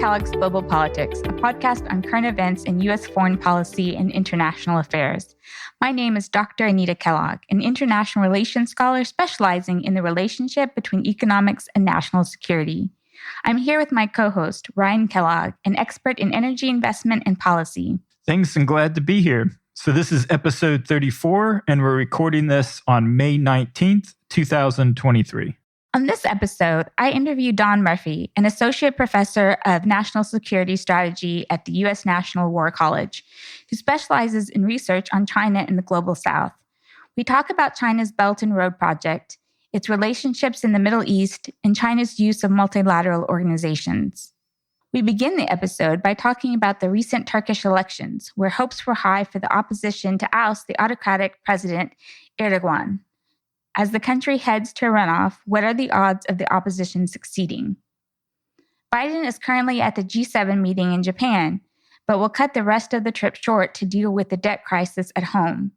Kellogg's Global Politics, a podcast on current events in U.S. foreign policy and international affairs. My name is Dr. Anita Kellogg, an international relations scholar specializing in the relationship between economics and national security. I'm here with my co-host, Ryan Kellogg, an expert in energy investment and policy. Thanks, and glad to be here. So this is episode 34, and we're recording this on May 19th, 2023. On this episode, I interviewed Don Murphy, an associate professor of national security strategy at the U.S. National War College, who specializes in research on China and the Global South. We talk about China's Belt and Road Project, its relationships in the Middle East, and China's use of multilateral organizations. We begin the episode by talking about the recent Turkish elections, where hopes were high for the opposition to oust the autocratic President Erdogan. As the country heads to a runoff, what are the odds of the opposition succeeding? Biden is currently at the G7 meeting in Japan, but will cut the rest of the trip short to deal with the debt crisis at home.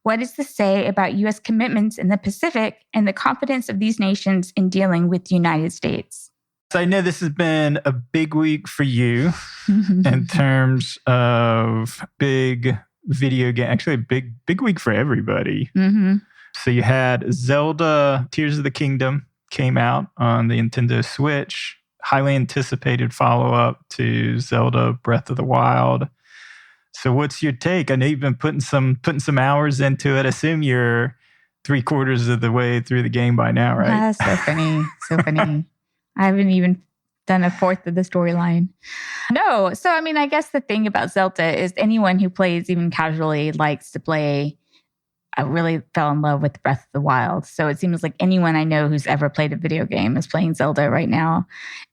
What does this say about U.S. commitments in the Pacific and the confidence of these nations in dealing with the United States? So I know this has been a big week for you in terms of big video game. Actually, a big week for everybody. Mm-hmm. So you had Zelda, Tears of the Kingdom came out on the Nintendo Switch. Highly anticipated follow-up to Zelda Breath of the Wild. So what's your take? I know you've been putting some hours into it. I assume you're 3/4 of the way through the game by now, right? That's so funny. So funny. I haven't even done a fourth of the storyline. No. So, I guess the thing about Zelda is anyone who plays even casually likes to play. I really fell in love with Breath of the Wild. So it seems like anyone I know who's ever played a video game is playing Zelda right now.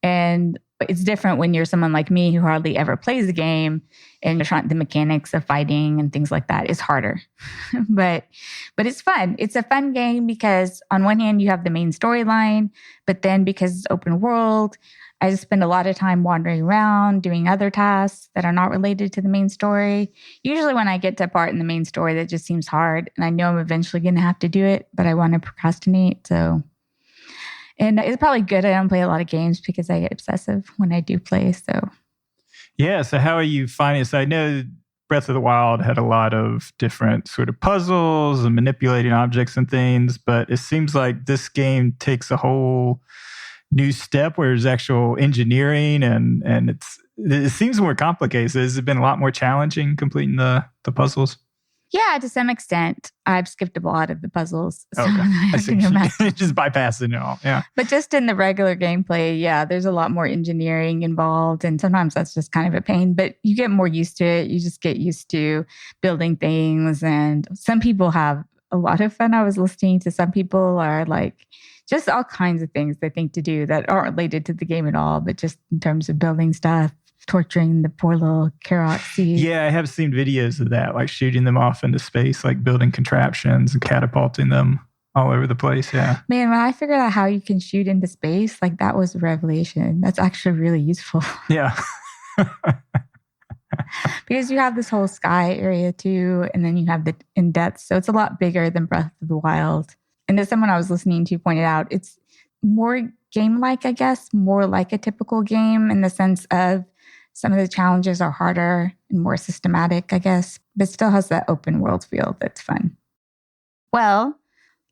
And it's different when you're someone like me who hardly ever plays the game and you're trying the mechanics of fighting and things like that is harder. but it's fun. It's a fun game because on one hand you have the main storyline, but then because it's open world, I just spend a lot of time wandering around, doing other tasks that are not related to the main story. Usually when I get to a part in the main story that just seems hard, and I know I'm eventually going to have to do it, but I want to procrastinate. And it's probably good I don't play a lot of games because I get obsessive when I do play. So yeah, so how are you finding it? So I know Breath of the Wild had a lot of different sort of puzzles and manipulating objects and things, but it seems like this game takes a whole new step where there's actual engineering and it seems more complicated. So has it been a lot more challenging completing the puzzles? Yeah, to some extent. I've skipped a lot of the puzzles. So okay. I see. imagine. Just bypassing it all. Yeah. But just in the regular gameplay, yeah, there's a lot more engineering involved. And sometimes that's just kind of a pain, but you get more used to it. You just get used to building things. And some people have a lot of fun. I was listening to some people are like, just all kinds of things they think to do that aren't related to the game at all, but just in terms of building stuff, torturing the poor little carrot seeds. Yeah, I have seen videos of that, like shooting them off into space, like building contraptions and catapulting them all over the place. Yeah. Man, when I figured out how you can shoot into space, like that was a revelation. That's actually really useful. Yeah. Because you have this whole sky area too, and then you have the in-depth. So it's a lot bigger than Breath of the Wild. And as someone I was listening to pointed out, it's more game-like, I guess, more like a typical game in the sense of some of the challenges are harder and more systematic, I guess, but still has that open world feel that's fun. Well,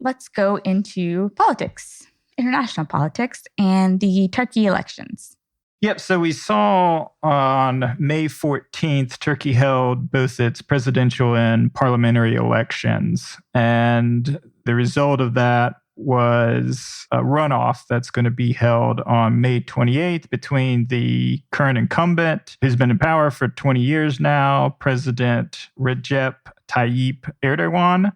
let's go into politics, international politics, and the Turkey elections. Yep. So we saw on May 14th, Turkey held both its presidential and parliamentary elections. And the result of that was a runoff that's going to be held on May 28th between the current incumbent, who's been in power for 20 years now, President Recep Tayyip Erdogan,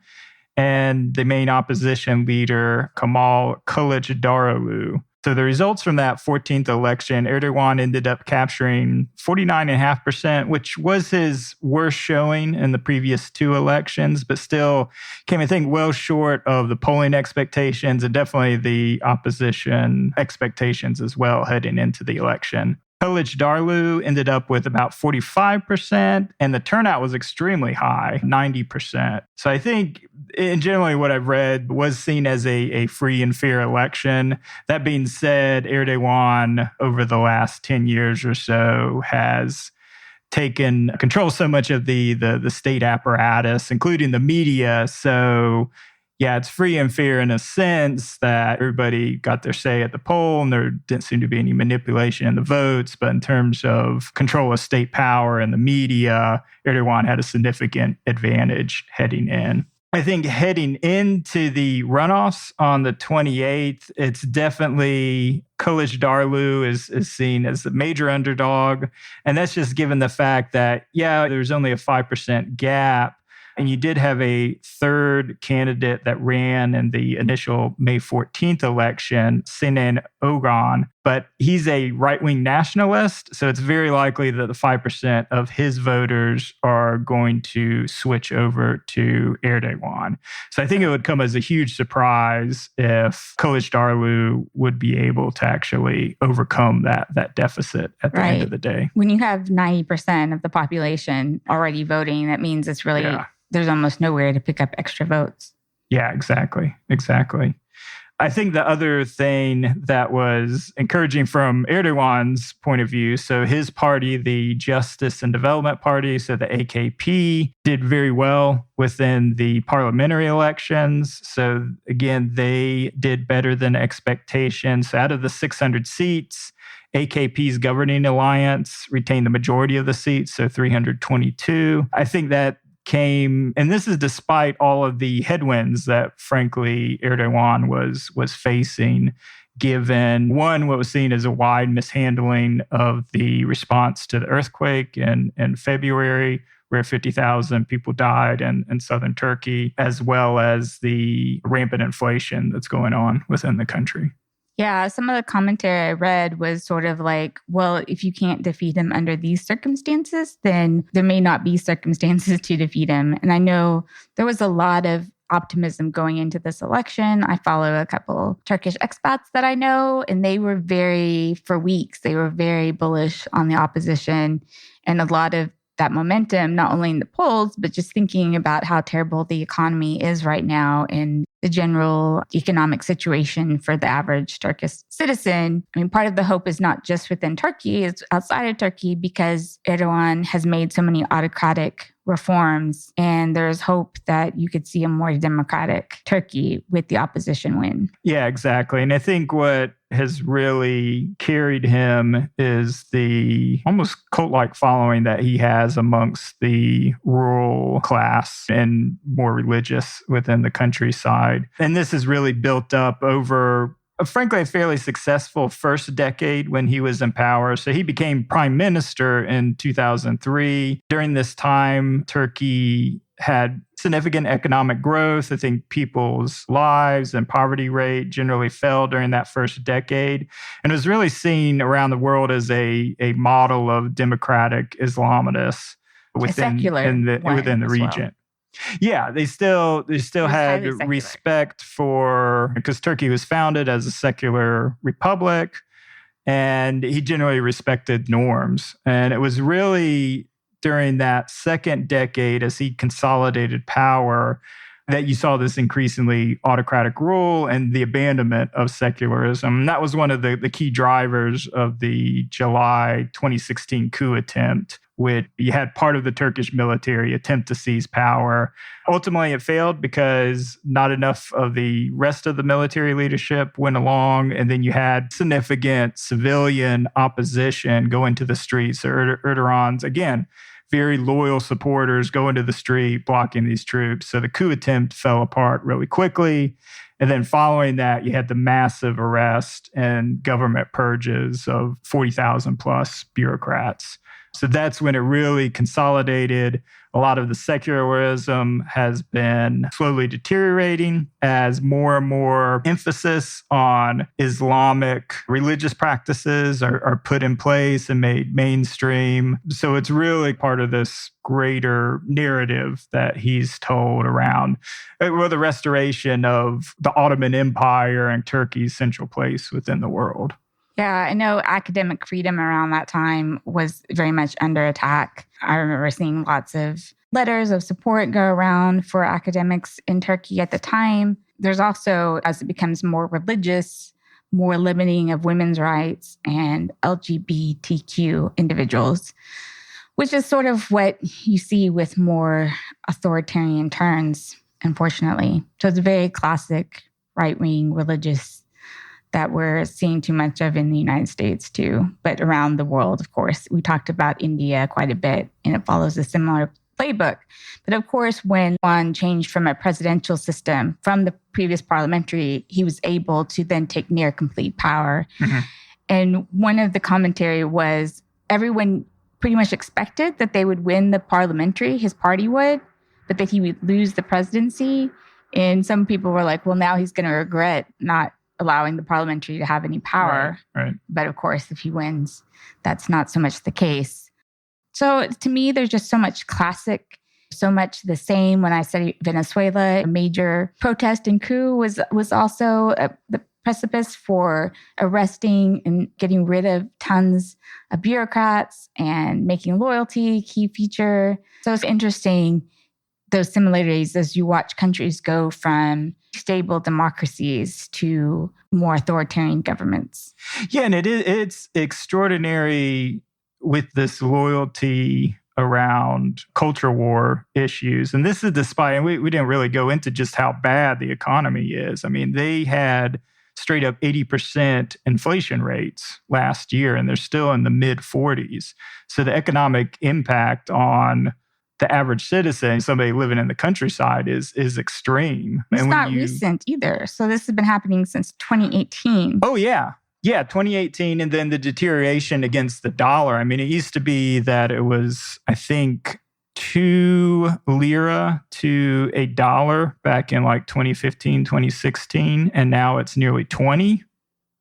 and the main opposition leader, Kemal Kılıçdaroğlu. So the results from that 14th election, Erdogan ended up capturing 49.5%, which was his worst showing in the previous two elections, but still came, I think, well short of the polling expectations and definitely the opposition expectations as well heading into the election. Kılıçdaroğlu ended up with about 45%, and the turnout was extremely high, 90%. So I think, in generally what I've read, was seen as a free and fair election. That being said, Erdogan, over the last 10 years or so, has taken control so much of the state apparatus, including the media. So yeah, it's free and fair in a sense that everybody got their say at the poll and there didn't seem to be any manipulation in the votes. But in terms of control of state power and the media, Erdogan had a significant advantage heading in. I think heading into the runoffs on the 28th, it's definitely Kılıçdaroğlu is seen as the major underdog. And that's just given the fact that, yeah, there's only a 5% gap. And you did have a third candidate that ran in the initial May 14th election, President Erdogan, but he's a right-wing nationalist. So it's very likely that the 5% of his voters are going to switch over to Erdogan. So I think it would come as a huge surprise if Kılıçdaroğlu would be able to actually overcome that deficit at the end of the day. When you have 90% of the population already voting, that means it's really... Yeah. There's almost nowhere to pick up extra votes. Yeah, exactly. I think the other thing that was encouraging from Erdogan's point of view, so his party, the Justice and Development Party, so the AKP, did very well within the parliamentary elections. So again, they did better than expectations. So out of the 600 seats, AKP's governing alliance retained the majority of the seats, so 322. I think that came, and this is despite all of the headwinds that, frankly, Erdogan was facing, given, one, what was seen as a wide mishandling of the response to the earthquake in February, where 50,000 people died in southern Turkey, as well as the rampant inflation that's going on within the country. Yeah, some of the commentary I read was sort of like, well, if you can't defeat him under these circumstances, then there may not be circumstances to defeat him. And I know there was a lot of optimism going into this election. I follow a couple Turkish expats that I know, and they were for weeks, they were very bullish on the opposition, and a lot of that momentum, not only in the polls, but just thinking about how terrible the economy is right now and the general economic situation for the average Turkish citizen. I mean, part of the hope is not just within Turkey, it's outside of Turkey, because Erdogan has made so many autocratic reforms, and there's hope that you could see a more democratic Turkey with the opposition win. Yeah, exactly. And I think what has really carried him is the almost cult-like following that he has amongst the rural class and more religious within the countryside. And this has really built up over, frankly, a fairly successful first decade when he was in power. So he became prime minister in 2003. During this time, Turkey had significant economic growth. I think people's lives and poverty rate generally fell during that first decade. And it was really seen around the world as a model of democratic Islamists within the region. Well. Yeah, they still had respect for, because Turkey was founded as a secular republic, and he generally respected norms. And it was really during that second decade, as he consolidated power, that you saw this increasingly autocratic rule and the abandonment of secularism. And that was one of the key drivers of the July 2016 coup attempt, which you had part of the Turkish military attempt to seize power. Ultimately, it failed because not enough of the rest of the military leadership went along. And then you had significant civilian opposition go into the streets. So Erdogan's, again, very loyal supporters go into the street blocking these troops. So the coup attempt fell apart really quickly. And then following that, you had the massive arrest and government purges of 40,000 plus bureaucrats. So that's when it really consolidated. A lot of the secularism has been slowly deteriorating as more and more emphasis on Islamic religious practices are put in place and made mainstream. So it's really part of this greater narrative that he's told around the restoration of the Ottoman Empire and Turkey's central place within the world. Yeah, I know academic freedom around that time was very much under attack. I remember seeing lots of letters of support go around for academics in Turkey at the time. There's also, as it becomes more religious, more limiting of women's rights and LGBTQ individuals, which is sort of what you see with more authoritarian turns, unfortunately. So it's a very classic right-wing religious that we're seeing too much of in the United States too, but around the world, of course. We talked about India quite a bit, and it follows a similar playbook. But of course, when one changed from a presidential system, from the previous parliamentary, he was able to then take near complete power. Mm-hmm. And one of the commentary was everyone pretty much expected that they would win the parliamentary, his party would, but that he would lose the presidency. And some people were like, well, now he's going to regret not allowing the parliamentary to have any power. Right. But of course, if he wins, that's not so much the case. So to me, there's just so much classic, so much the same. When I studied Venezuela, a major protest and coup was also the precipice for arresting and getting rid of tons of bureaucrats and making loyalty a key feature. So it's interesting, those similarities as you watch countries go from stable democracies to more authoritarian governments. Yeah, and it's extraordinary with this loyalty around culture war issues. And this is despite, and we didn't really go into just how bad the economy is. I mean, they had straight up 80% inflation rates last year, and they're still in the mid 40s. So the economic impact on the average citizen, somebody living in the countryside, is extreme. It's not recent either. So this has been happening since 2018. Oh, yeah. Yeah, 2018. And then the deterioration against the dollar. I mean, it used to be that it was, I think, 2 lira to a dollar back in like 2015, 2016. And now it's nearly 20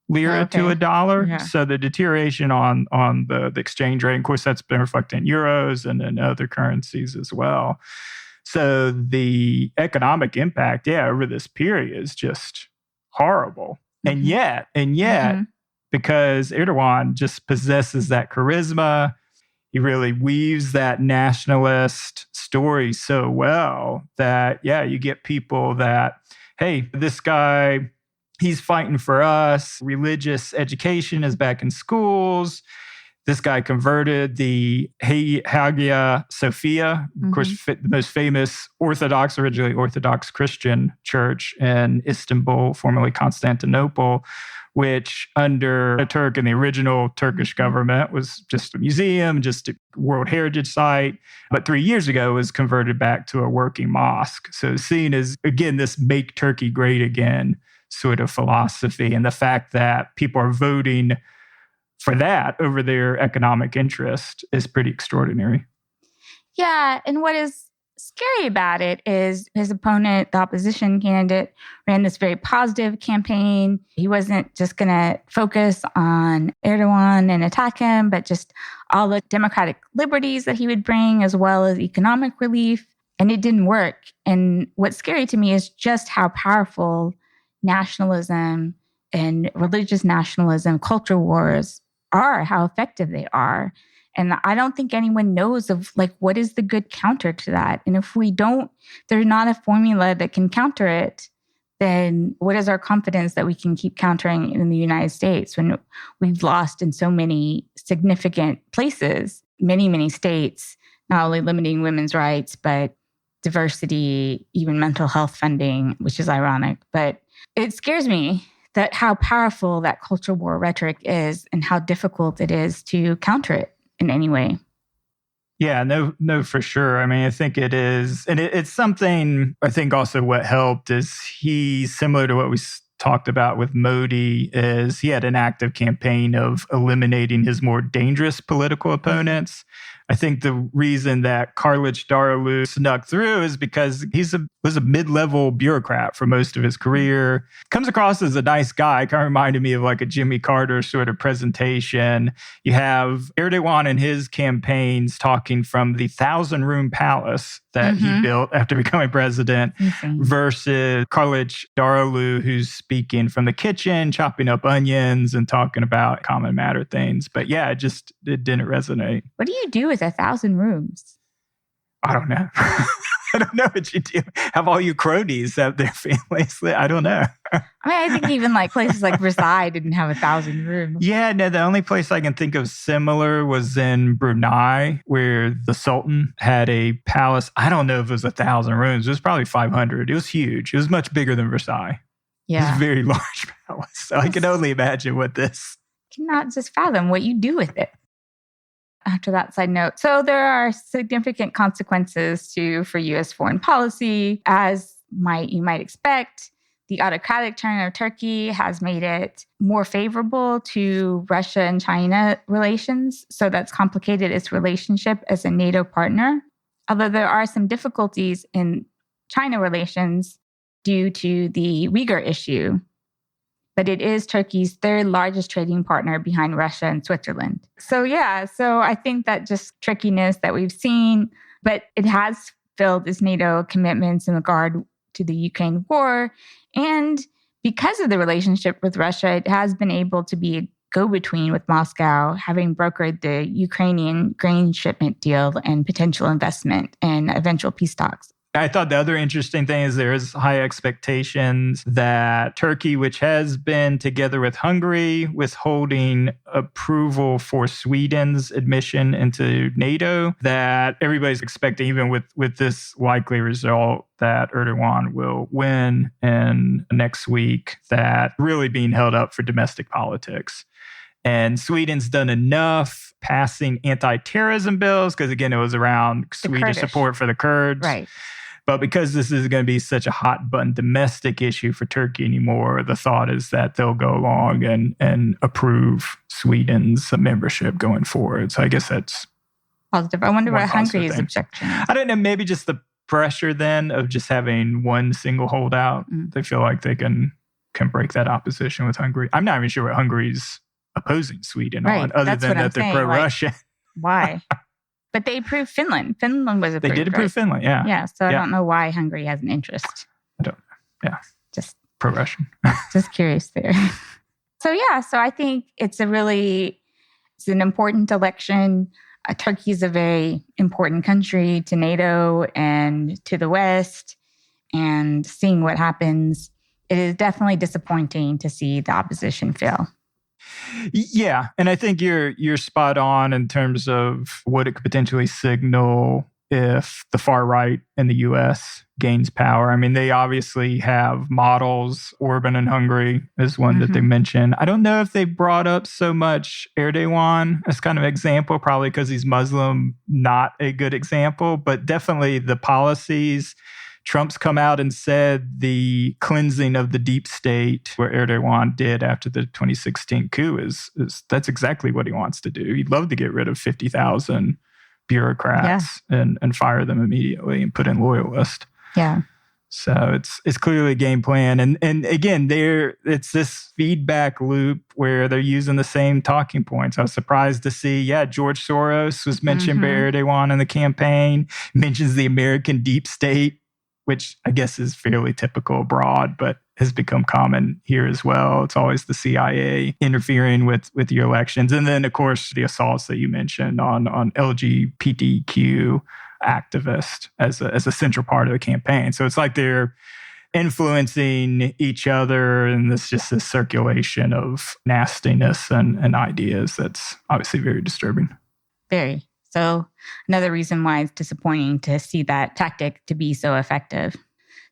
lira to a dollar. Yeah. So the deterioration on the exchange rate, of course, that's been reflected in euros and in other currencies as well. So the economic impact, over this period is just horrible. Mm-hmm. And yet, mm-hmm. because Erdogan just possesses that charisma, he really weaves that nationalist story so well that, you get people that, hey, this guy, he's fighting for us. Religious education is back in schools. This guy converted the Hagia Sophia, of course, the most famous originally Orthodox Christian church in Istanbul, formerly Constantinople, which under a Turk and the original Turkish government was just a museum, just a World Heritage Site. But 3 years ago was converted back to a working mosque. So seen as, again, this make Turkey great again sort of philosophy, and the fact that people are voting for that over their economic interest is pretty extraordinary. Yeah, and what is scary about it is his opponent, the opposition candidate, ran this very positive campaign. He wasn't just going to focus on Erdogan and attack him, but just all the democratic liberties that he would bring, as well as economic relief. And it didn't work. And what's scary to me is just how powerful nationalism and religious nationalism, culture wars are, how effective they are. And I don't think anyone knows of what is the good counter to that. And if there's not a formula that can counter it, then what is our confidence that we can keep countering in the United States when we've lost in so many significant places, many, many states, not only limiting women's rights, but diversity, even mental health funding, which is ironic. But it scares me that how powerful that culture war rhetoric is and how difficult it is to counter it in any way. Yeah, no, for sure. I mean, I think it is. And it's something, I think also what helped is he's similar to what we talked about with Modi, is he had an active campaign of eliminating his more dangerous political opponents. I think the reason that Kılıçdaroğlu snuck through is because was a mid-level bureaucrat for most of his career. Comes across as a nice guy. Kind of reminded me of like a Jimmy Carter sort of presentation. You have Erdogan and his campaigns talking from the 1,000-room palace that he built after becoming president versus Kılıçdaroğlu, who's speaking from the kitchen, chopping up onions and talking about common matter things. But yeah, it didn't resonate. What do you do with 1,000 rooms? I don't know. I don't know what you do. Have all your cronies have their families? I don't know. I mean, I think even like places like Versailles didn't have 1,000 rooms. Yeah, no, the only place I can think of similar was in Brunei, where the Sultan had a palace. I don't know if it was 1,000 rooms. It was probably 500. It was huge. It was much bigger than Versailles. Yeah. It was a very large palace. So I can only imagine what this... Cannot just fathom what you do with it. After that side note, so there are significant consequences for U.S. foreign policy. As you might expect, the autocratic turn of Turkey has made it more favorable to Russia and China relations. So that's complicated its relationship as a NATO partner. Although there are some difficulties in China relations due to the Uyghur issue. But it is Turkey's third largest trading partner behind Russia and Switzerland. So I think that just trickiness that we've seen, but it has fulfilled its NATO commitments in regard to the Ukraine war. And because of the relationship with Russia, it has been able to be a go-between with Moscow, having brokered the Ukrainian grain shipment deal and potential investment and eventual peace talks. I thought the other interesting thing is there is high expectations that Turkey, which has been together with Hungary, withholding approval for Sweden's admission into NATO, that everybody's expecting, even with this likely result, that Erdogan will win in next week, that really being held up for domestic politics. And Sweden's done enough passing anti-terrorism bills, because again, it was around Swedish support for the Kurds. Right. But because this is going to be such a hot button domestic issue for Turkey anymore, the thought is that they'll go along and approve Sweden's membership going forward. So I guess that's positive. I wonder what Hungary's objection is. I don't know, maybe just the pressure then of just having one single holdout. They feel like they can break that opposition with Hungary. I'm not even sure what Hungary's opposing Sweden on, other than that they're pro-Russian. Why? But they approved Finland. Finland was approved. They did approve Finland, yeah. Yeah, so I don't know why Hungary has an interest. I don't know. Yeah. Just pro-Russian. Just curious there. So I think it's an important election. Turkey is a very important country to NATO and to the West. And seeing what happens, it is definitely disappointing to see the opposition fail. Yeah, and I think you're spot on in terms of what it could potentially signal if the far right in the U.S. gains power. I mean, they obviously have models. Orban in Hungary is one that they mentioned. I don't know if they brought up so much Erdogan as kind of example, probably because he's Muslim, not a good example, but definitely the policies. Trump's come out and said the cleansing of the deep state, where Erdogan did after the 2016 coup, is that's exactly what he wants to do. He'd love to get rid of 50,000 bureaucrats and fire them immediately and put in loyalists. Yeah. So it's clearly a game plan. And again, it's this feedback loop where they're using the same talking points. I was surprised to see, George Soros was mentioned by Erdogan in the campaign, mentions the American deep state, which I guess is fairly typical abroad, but has become common here as well. It's always the CIA interfering with your elections. And then, of course, the assaults that you mentioned on LGBTQ activists as a central part of the campaign. So it's like they're influencing each other, and this circulation of nastiness and ideas that's obviously very disturbing. Very. So another reason why it's disappointing to see that tactic to be so effective.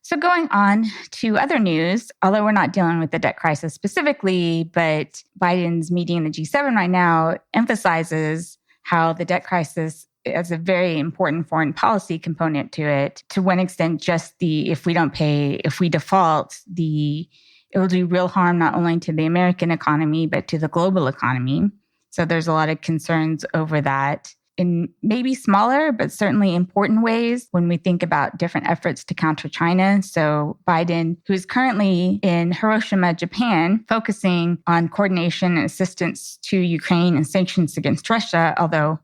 So going on to other news, although we're not dealing with the debt crisis specifically, but Biden's meeting in the G7 right now emphasizes how the debt crisis has a very important foreign policy component to it. To one extent, if we don't pay, if we default, it will do real harm not only to the American economy, but to the global economy. So there's a lot of concerns over that. in maybe smaller, but certainly important ways when we think about different efforts to counter China. So Biden, who is currently in Hiroshima, Japan, focusing on coordination and assistance to Ukraine and sanctions against Russia, although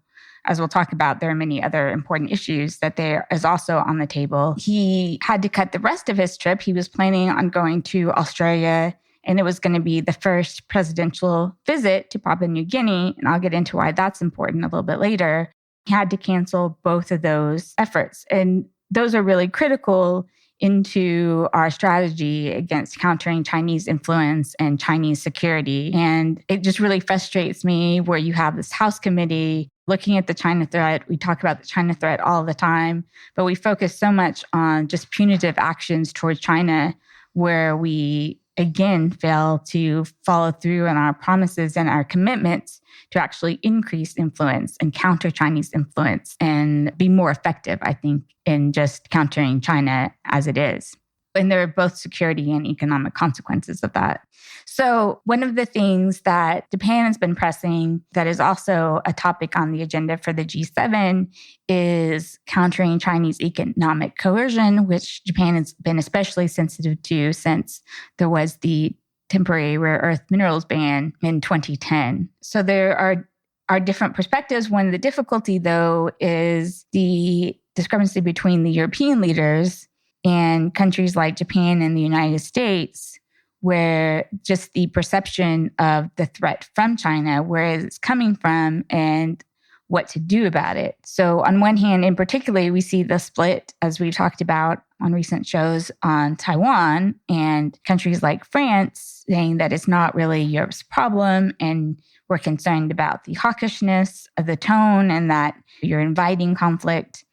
as we'll talk about, there are many other important issues that there is also on the table. He had to cut the rest of his trip. He was planning on going to Australia, and it was going to be the first presidential visit to Papua New Guinea. And I'll get into why that's important a little bit later. He had to cancel both of those efforts. And those are really critical into our strategy against countering Chinese influence and Chinese security. And it just really frustrates me where you have this House committee looking at the China threat. We talk about the China threat all the time, but we focus so much on just punitive actions towards China where we again fail to follow through on our promises and our commitments to actually increase influence and counter Chinese influence and be more effective, I think, in just countering China as it is. And there are both security and economic consequences of that. So one of the things that Japan has been pressing that is also a topic on the agenda for the G7 is countering Chinese economic coercion, which Japan has been especially sensitive to since there was the temporary rare earth minerals ban in 2010. So there are different perspectives. One of the difficulty, though, is the discrepancy between the European leaders and countries like Japan and the United States, where just the perception of the threat from China, where it's coming from, and what to do about it. So on one hand, in particular, we see the split, as we've talked about on recent shows, on Taiwan, and countries like France saying that it's not really Europe's problem, and we're concerned about the hawkishness of the tone and that you're inviting conflict.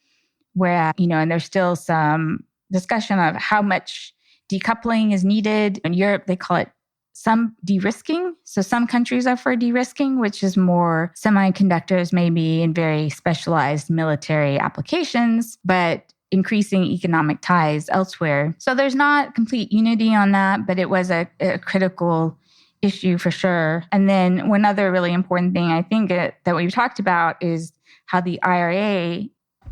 Where, and there's still some discussion of how much decoupling is needed. In Europe, they call it some de-risking. So some countries are for de-risking, which is more semiconductors, maybe in very specialized military applications, but increasing economic ties elsewhere. So there's not complete unity on that, but it was a critical issue for sure. And then one other really important thing I think that we've talked about is how the IRA,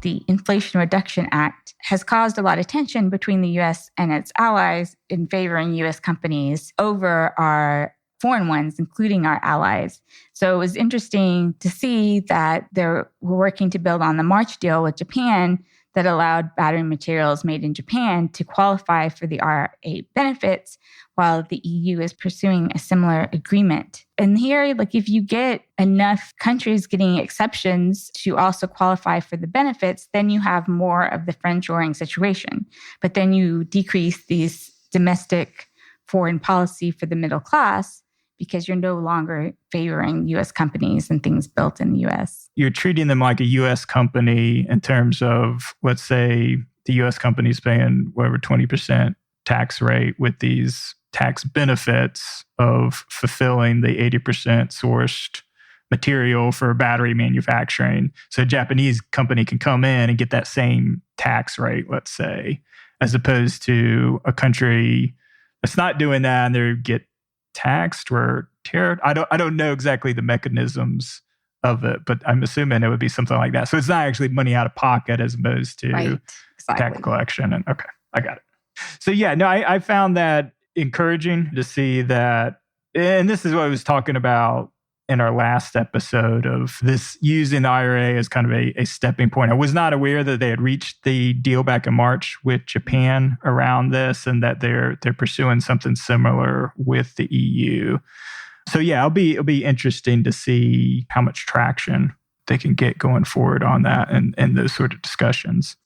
the Inflation Reduction Act, has caused a lot of tension between the U.S. and its allies in favoring U.S. companies over our foreign ones, including our allies. So it was interesting to see that we're working to build on the March deal with Japan that allowed battery materials made in Japan to qualify for the IRA benefits, while the EU is pursuing a similar agreement. And here, if you get enough countries getting exceptions to also qualify for the benefits, then you have more of the friendshoring situation. But then you decrease these domestic foreign policy for the middle class because you're no longer favoring U.S. companies and things built in the U.S. You're treating them like a U.S. company in terms of, let's say, the U.S. company's paying whatever 20% tax rate with these tax benefits of fulfilling the 80% sourced material for battery manufacturing. So a Japanese company can come in and get that same tax rate, let's say, as opposed to a country that's not doing that and they get taxed or tariffed. I don't know exactly the mechanisms of it, but I'm assuming it would be something like that. So it's not actually money out of pocket as opposed to tax collection. And okay, I got it. So yeah, no, I found that encouraging to see that, and this is what I was talking about in our last episode of this using the IRA as kind of a stepping point. I was not aware that they had reached the deal back in March with Japan around this and that they're pursuing something similar with the EU. So yeah, it'll be interesting to see how much traction they can get going forward on that and those sort of discussions.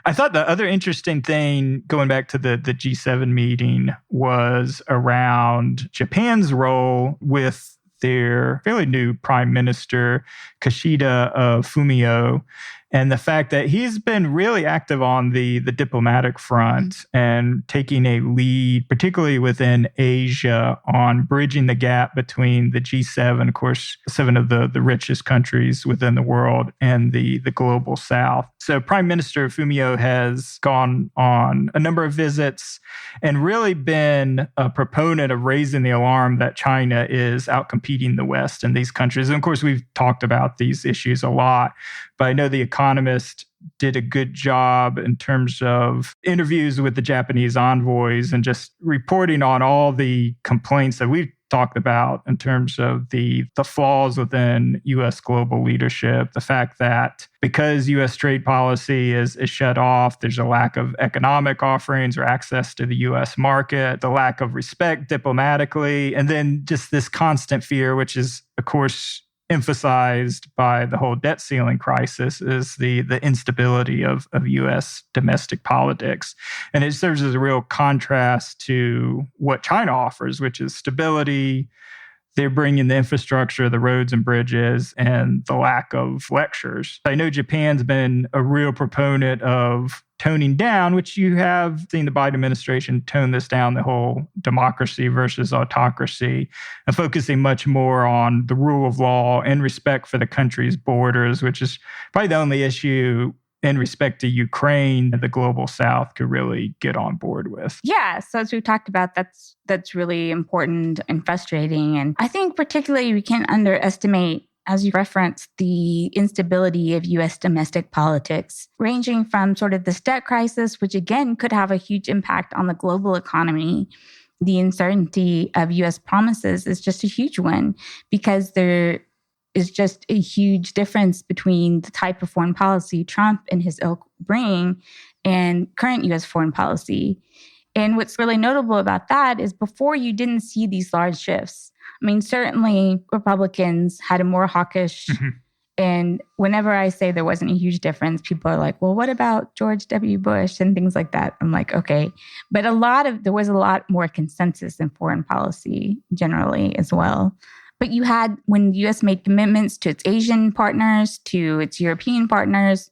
I thought the other interesting thing going back to the G7 meeting was around Japan's role with their fairly new prime minister, Kishida Fumio. And the fact that he's been really active on the diplomatic front and taking a lead, particularly within Asia, on bridging the gap between the G7, of course, 7 of the richest countries within the world, and the global South. So Prime Minister Fumio has gone on a number of visits and really been a proponent of raising the alarm that China is outcompeting the West in these countries. And of course, we've talked about these issues a lot, but I know The Economist did a good job in terms of interviews with the Japanese envoys and just reporting on all the complaints that we've talked about in terms of the flaws within U.S. global leadership, the fact that because U.S. trade policy is shut off, there's a lack of economic offerings or access to the U.S. market, the lack of respect diplomatically, and then just this constant fear, which is, of course, emphasized by the whole debt ceiling crisis, is the instability of U.S. domestic politics. And it serves as a real contrast to what China offers, which is stability. They're bringing the infrastructure, the roads and bridges, and the lack of lectures. I know Japan's been a real proponent of toning down, which you have seen the Biden administration tone this down, the whole democracy versus autocracy, and focusing much more on the rule of law and respect for the country's borders, which is probably the only issue in respect to Ukraine that the global South could really get on board with. Yeah. So as we've talked about, that's really important and frustrating. And I think particularly we can't underestimate, as you referenced, the instability of U.S. domestic politics, ranging from sort of this debt crisis, which again could have a huge impact on the global economy. The uncertainty of U.S. promises is just a huge one, because there is just a huge difference between the type of foreign policy Trump and his ilk bring and current U.S. foreign policy. And what's really notable about that is before you didn't see these large shifts. I mean, certainly Republicans had a more hawkish, and whenever I say there wasn't a huge difference, people are like, well, what about George W. Bush and things like that? I'm like, okay. But there was a lot more consensus in foreign policy generally as well. But you had, when the U.S. made commitments to its Asian partners, to its European partners,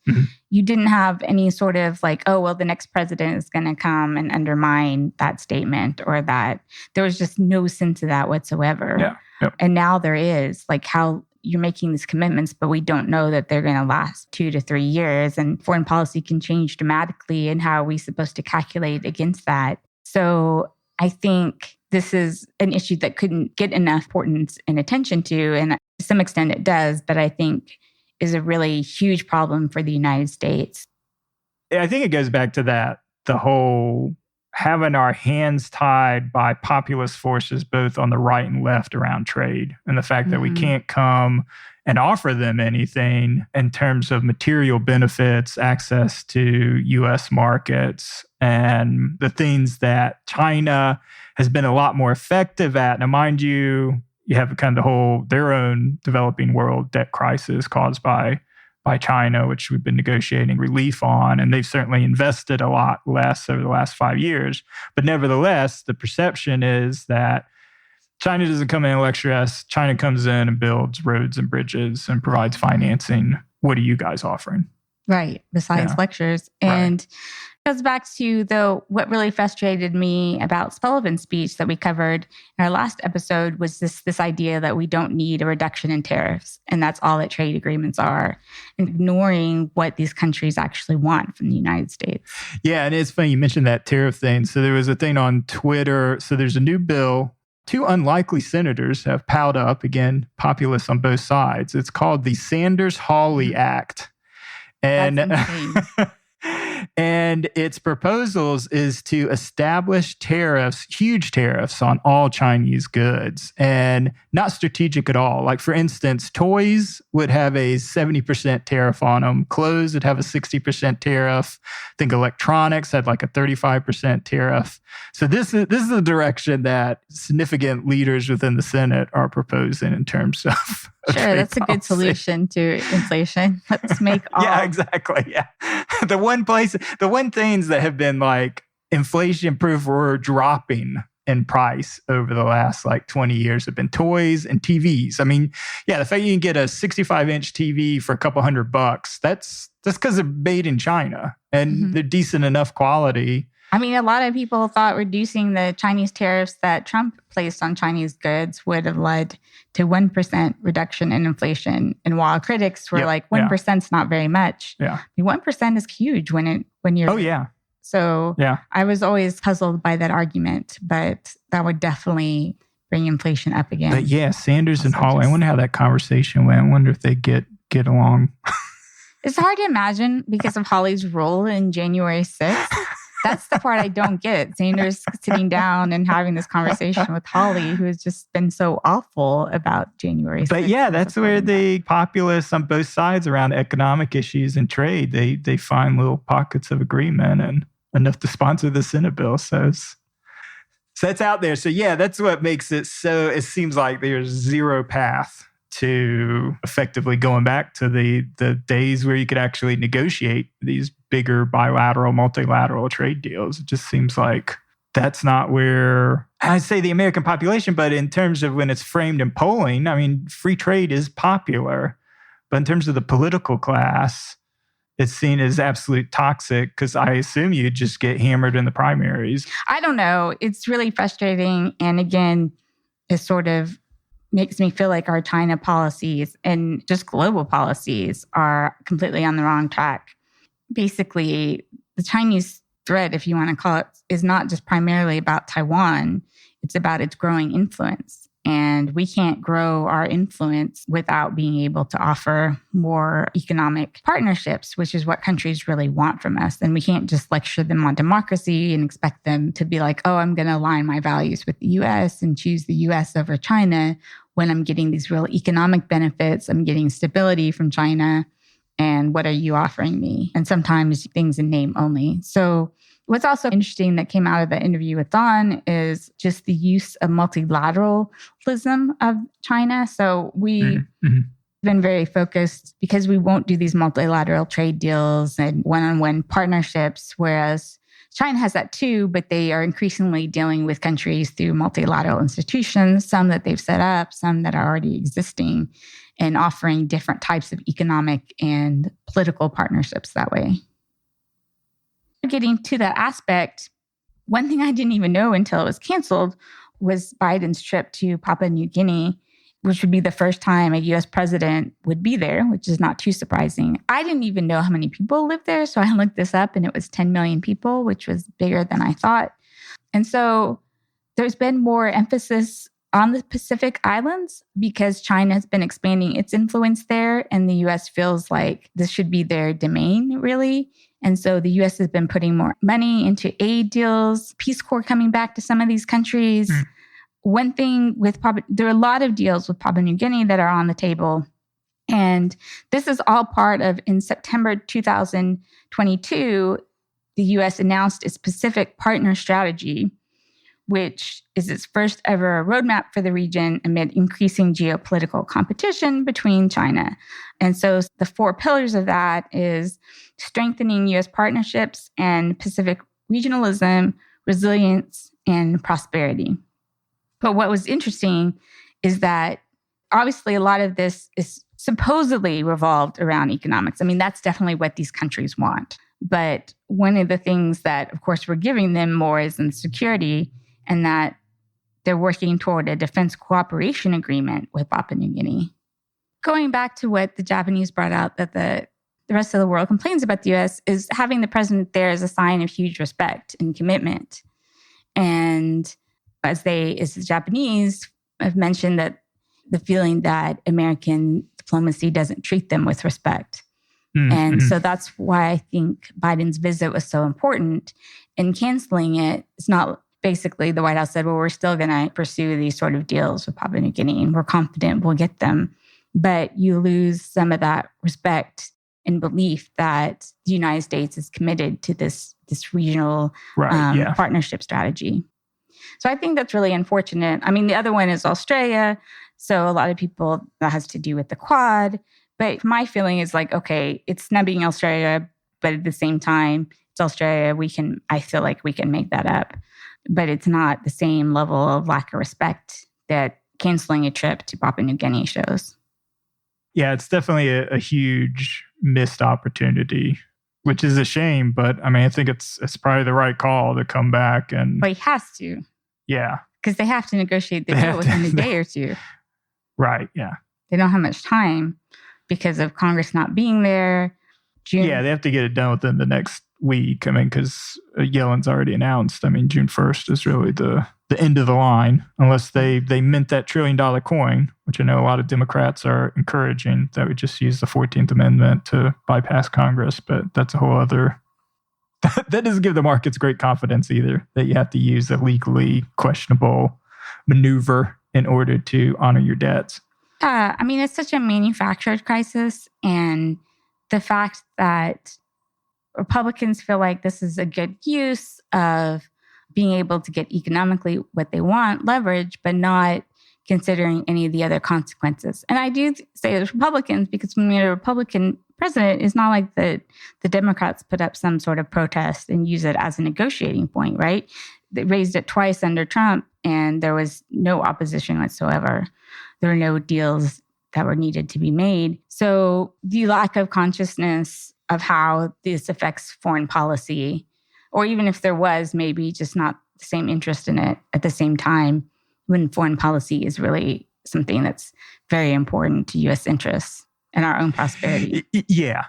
you didn't have any sort of like, oh, well, the next president is going to come and undermine that statement, or that. There was just no sense of that whatsoever. Yeah. Yep. And now there is, like, how you're making these commitments, but we don't know that they're going to last 2 to 3 years. And foreign policy can change dramatically. And how are we supposed to calculate against that? So I think this is an issue that couldn't get enough importance and attention to. And to some extent it does, but I think is a really huge problem for the United States. I think it goes back to that, the whole having our hands tied by populist forces, both on the right and left, around trade, and the fact that we can't come and offer them anything in terms of material benefits, access to U.S. markets, and the things that China has been a lot more effective at. Now, mind you, you have kind of their own developing world debt crisis caused by China, which we've been negotiating relief on, and they've certainly invested a lot less over the last 5 years. But nevertheless, the perception is that China doesn't come in and lecture us. China comes in and builds roads and bridges and provides financing. What are you guys offering? Right, besides lectures. And it goes back to, though, what really frustrated me about Sullivan's speech that we covered in our last episode was this idea that we don't need a reduction in tariffs, and that's all that trade agreements are, and ignoring what these countries actually want from the United States. Yeah, and it's funny you mentioned that tariff thing. So there was a thing on Twitter. So there's a new bill. 2 unlikely senators have piled up, again, populists on both sides. It's called the Sanders-Hawley Act. And and its proposals is to establish tariffs, huge tariffs on all Chinese goods, and not strategic at all. Like, for instance, toys would have a 70% tariff on them. Clothes would have a 60% tariff. I think electronics had like a 35% tariff. So this is the direction that significant leaders within the Senate are proposing in terms of sure, that's policy. A good solution to inflation. Let's make all. Yeah, exactly. Yeah. The one things that have been like inflation proof or dropping in price over the last like 20 years have been toys and TVs. I mean, yeah, the fact you can get a 65-inch TV for a couple $100, that's because they're made in China and they're decent enough quality. I mean, a lot of people thought reducing the Chinese tariffs that Trump placed on Chinese goods would have led to 1% reduction in inflation. And while critics were like, 1% is not very much. Yeah. 1% is huge when you're... Oh, yeah. So I was always puzzled by that argument, but that would definitely bring inflation up again. But yeah, Sanders and Hawley, I wonder how that conversation went. I wonder if they get along. It's hard to imagine because of Hawley's role in January 6th. That's the part I don't get. Sanders sitting down and having this conversation with Hawley, who has just been so awful about January 6th. But yeah, that's where the populists on both sides around economic issues and trade, they find little pockets of agreement and enough to sponsor the Senate bill. So that's out there. So yeah, that's what makes it so, it seems like there's zero path to effectively going back to the days where you could actually negotiate these bigger bilateral, multilateral trade deals. It just seems like that's not where, I say the American population, but in terms of when it's framed in polling, I mean, free trade is popular. But in terms of the political class, it's seen as absolute toxic because I assume you just get hammered in the primaries. I don't know. It's really frustrating. And again, it sort of makes me feel like our China policies and just global policies are completely on the wrong track. Basically, the Chinese threat, if you want to call it, is not just primarily about Taiwan. It's about its growing influence. And we can't grow our influence without being able to offer more economic partnerships, which is what countries really want from us. And we can't just lecture them on democracy and expect them to be like, oh, I'm going to align my values with the US and choose the US over China when I'm getting these real economic benefits. I'm getting stability from China. And what are you offering me? And sometimes things in name only. So what's also interesting that came out of the interview with Don is just the use of multilateralism of China. So we've been very focused because we won't do these multilateral trade deals and one-on-one partnerships, whereas China has that too, but they are increasingly dealing with countries through multilateral institutions, some that they've set up, some that are already existing, and offering different types of economic and political partnerships that way. Getting to that aspect, one thing I didn't even know until it was canceled was Biden's trip to Papua New Guinea, which would be the first time a U.S. president would be there, which is not too surprising. I didn't even know how many people lived there, so I looked this up and it was 10 million people, which was bigger than I thought. And so there's been more emphasis on the Pacific Islands because China has been expanding its influence there and the U.S. feels like this should be their domain, really. And so the U.S. has been putting more money into aid deals, Peace Corps coming back to some of these countries. One thing with there are a lot of deals with Papua New Guinea that are on the table. And this is all part of, in September 2022, the U.S. announced its Pacific Partner Strategy, which is its first ever roadmap for the region amid increasing geopolitical competition between China. And so the four pillars of that is strengthening U.S. partnerships and Pacific regionalism, resilience, and prosperity. But what was interesting is that obviously a lot of this is supposedly revolved around economics. I mean, that's definitely what these countries want. But one of the things that, of course, we're giving them more is in security, and that they're working toward a defense cooperation agreement with Papua New Guinea. Going back to what the Japanese brought out, that the rest of the world complains about the U.S., is having the president there is a sign of huge respect and commitment. And as the Japanese have mentioned, that the feeling that American diplomacy doesn't treat them with respect. And so that's why I think Biden's visit was so important. In canceling it, it's not basically the White House said, well, we're still going to pursue these sort of deals with Papua New Guinea and we're confident we'll get them. But you lose some of that respect and belief that the United States is committed to this regional partnership strategy. So I think that's really unfortunate. I mean, the other one is Australia. So a lot of people, that has to do with the Quad. But my feeling is like, okay, it's snubbing Australia, but at the same time, it's Australia. I feel like we can make that up. but it's not the same level of lack of respect that canceling a trip to Papua New Guinea shows. Yeah, it's definitely a huge missed opportunity, which is a shame. But I mean, I think it's probably the right call to come back. And But he has to. Yeah. Because they have to negotiate the deal within a day or two. Right, yeah. They don't have much time because of Congress not being there. Yeah, they have to get it done within the next week. I mean, because Yellen's already announced. I mean, June 1st is really the end of the line, unless they mint that $1 trillion coin, which I know a lot of Democrats are encouraging, that would just use the 14th Amendment to bypass Congress. But that's a whole other... That doesn't give the markets great confidence either, that you have to use a legally questionable maneuver in order to honor your debts. I mean, it's such a manufactured crisis. And the fact that Republicans feel like this is a good use of being able to get economically what they want, leverage, but not considering any of the other consequences. And I do say it's Republicans because when we had a Republican president, it's not like the Democrats put up some sort of protest and use it as a negotiating point, right? They raised it twice under Trump and there was no opposition whatsoever. There were no deals that were needed to be made. So the lack of consciousness of how this affects foreign policy, or even if there was, maybe just not the same interest in it at the same time, when foreign policy is really something that's very important to U.S. interests and our own prosperity. Yeah.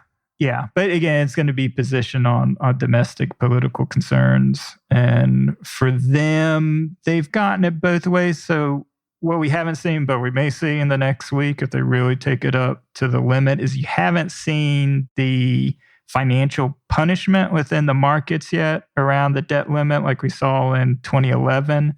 But again, it's going to be positioned on domestic political concerns. And for them, they've gotten it both ways. So what we haven't seen, but we may see in the next week, if they really take it up to the limit, is you haven't seen the financial punishment within the markets yet around the debt limit like we saw in 2011.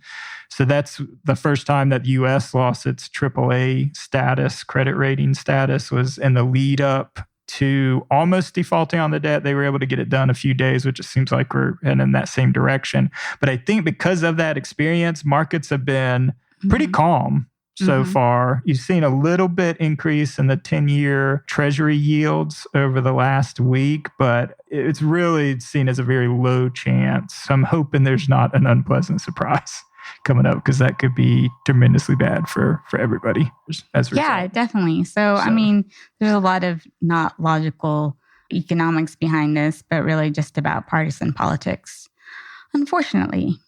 So that's the first time that the U.S. lost its AAA status, credit rating status, was in the lead up to almost defaulting on the debt. They were able to get it done a few days, which it seems like we're heading in that same direction. But I think because of that experience, markets have been pretty calm so far. You've seen a little bit increase in the 10-year Treasury yields over the last week, but it's really seen as a very low chance. So I'm hoping there's not an unpleasant surprise coming up, because that could be tremendously bad for everybody. Yeah, definitely. So, I mean, there's a lot of not logical economics behind this, but really just about partisan politics, unfortunately.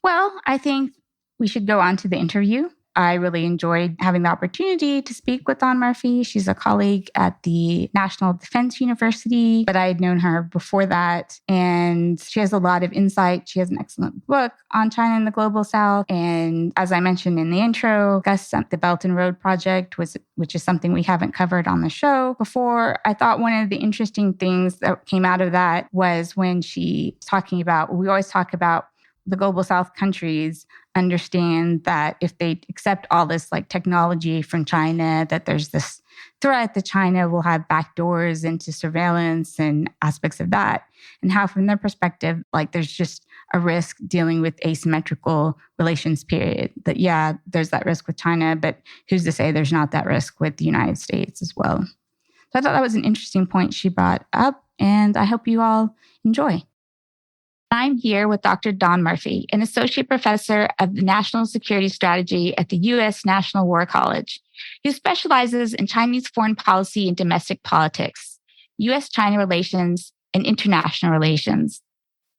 Well, I think we should go on to the interview. I really enjoyed having the opportunity to speak with Dawn Murphy. She's a colleague at the National Defense University, but I had known her before that. And she has a lot of insight. She has an excellent book on China and the Global South. And as I mentioned in the intro, the Belt and Road Project, which is something we haven't covered on the show before. I thought one of the interesting things that came out of that was when she was talking about, we always talk about the Global South countries understand that if they accept all this like technology from China, that there's this threat that China will have backdoors into surveillance and aspects of that. And how from their perspective, like there's just a risk dealing with asymmetrical relations, period. That, yeah, there's that risk with China, but who's to say there's not that risk with the United States as well? So I thought that was an interesting point she brought up, and I hope you all enjoy. I'm here with Dr. Dawn Murphy, an associate professor of the National Security Strategy at the U.S. National War College, who specializes in Chinese foreign policy and domestic politics, U.S.-China relations, and international relations.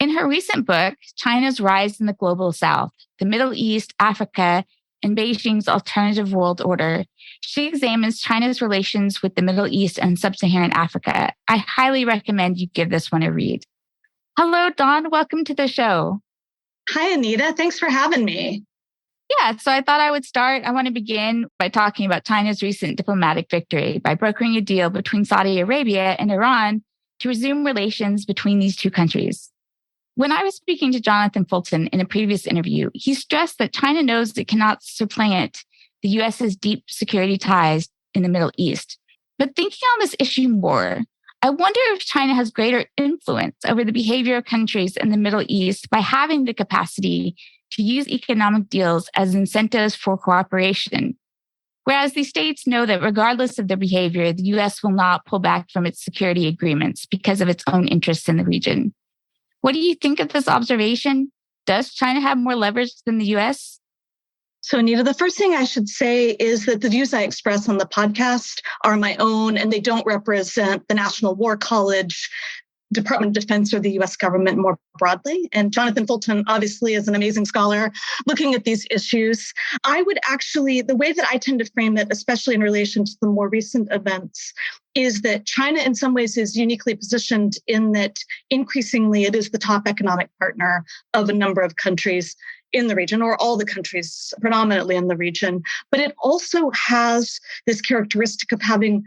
In her recent book, China's Rise in the Global South, the Middle East, Africa, and Beijing's Alternative World Order, she examines China's relations with the Middle East and Sub-Saharan Africa. I highly recommend you give this one a read. Hello, Dawn. Welcome to the show. Hi, Anita. Thanks for having me. Yeah, so I thought I would start. I want to begin by talking about China's recent diplomatic victory by brokering a deal between Saudi Arabia and Iran to resume relations between these two countries. When I was speaking to Jonathan Fulton in a previous interview, he stressed that China knows it cannot supplant the U.S.'s deep security ties in the Middle East. But thinking on this issue more, I wonder if China has greater influence over the behavior of countries in the Middle East by having the capacity to use economic deals as incentives for cooperation. Whereas the states know that regardless of their behavior, the U.S. will not pull back from its security agreements because of its own interests in the region. What do you think of this observation? Does China have more leverage than the US? So, Anita, the first thing I should say is that the views I express on the podcast are my own, and they don't represent the National War College, Department of Defense, or the US government more broadly. And Jonathan Fulton obviously is an amazing scholar looking at these issues. I would actually, the way that I tend to frame it, especially in relation to the more recent events, is that China in some ways is uniquely positioned in that increasingly it is the top economic partner of a number of countries in the region, or all the countries predominantly in the region. But it also has this characteristic of having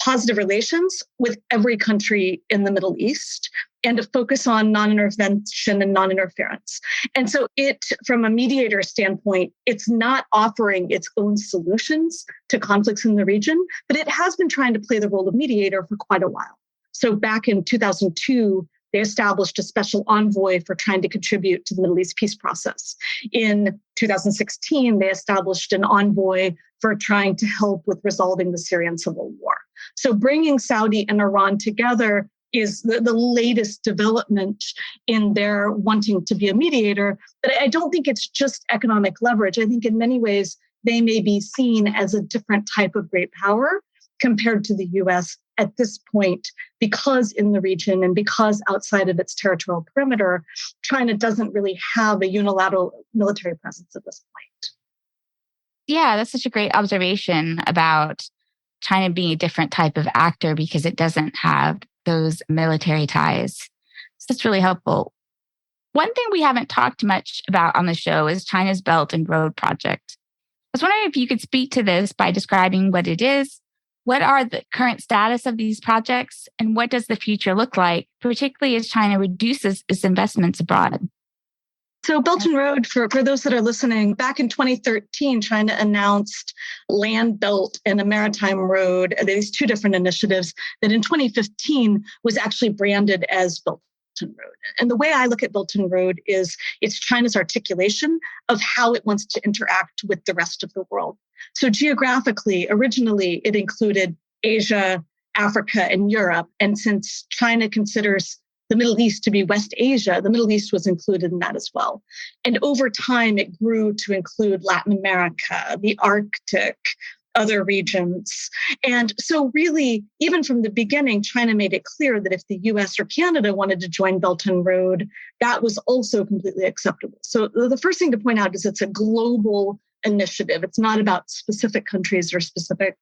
positive relations with every country in the Middle East and a focus on non-intervention and non-interference. And so it, from a mediator standpoint, it's not offering its own solutions to conflicts in the region, but it has been trying to play the role of mediator for quite a while. So back in 2002, they established a special envoy for trying to contribute to the Middle East peace process. In 2016, they established an envoy for trying to help with resolving the Syrian civil war. So bringing Saudi and Iran together is the latest development in their wanting to be a mediator. But I don't think it's just economic leverage. I think in many ways, they may be seen as a different type of great power compared to the US at this point, because in the region and because outside of its territorial perimeter, China doesn't really have a unilateral military presence at this point. Yeah, that's such a great observation about China being a different type of actor because it doesn't have those military ties. So that's really helpful. One thing we haven't talked much about on the show is China's Belt and Road Project. I was wondering if you could speak to this by describing what it is. What are the current status of these projects, and what does the future look like, particularly as China reduces its investments abroad? So Belt and Road, for those that are listening, back in 2013, China announced Land Belt and a Maritime Road, these two different initiatives that in 2015 was actually branded as Belt and Road. And the way I look at Belt and Road is it's China's articulation of how it wants to interact with the rest of the world. So geographically, originally, it included Asia, Africa, and Europe. And since China considers the Middle East to be West Asia, the Middle East was included in that as well. And over time, it grew to include Latin America, the Arctic, other regions. And so really, even from the beginning, China made it clear that if the US or Canada wanted to join Belt and Road, that was also completely acceptable. So the first thing to point out is it's a global initiative. It's not about specific countries or specific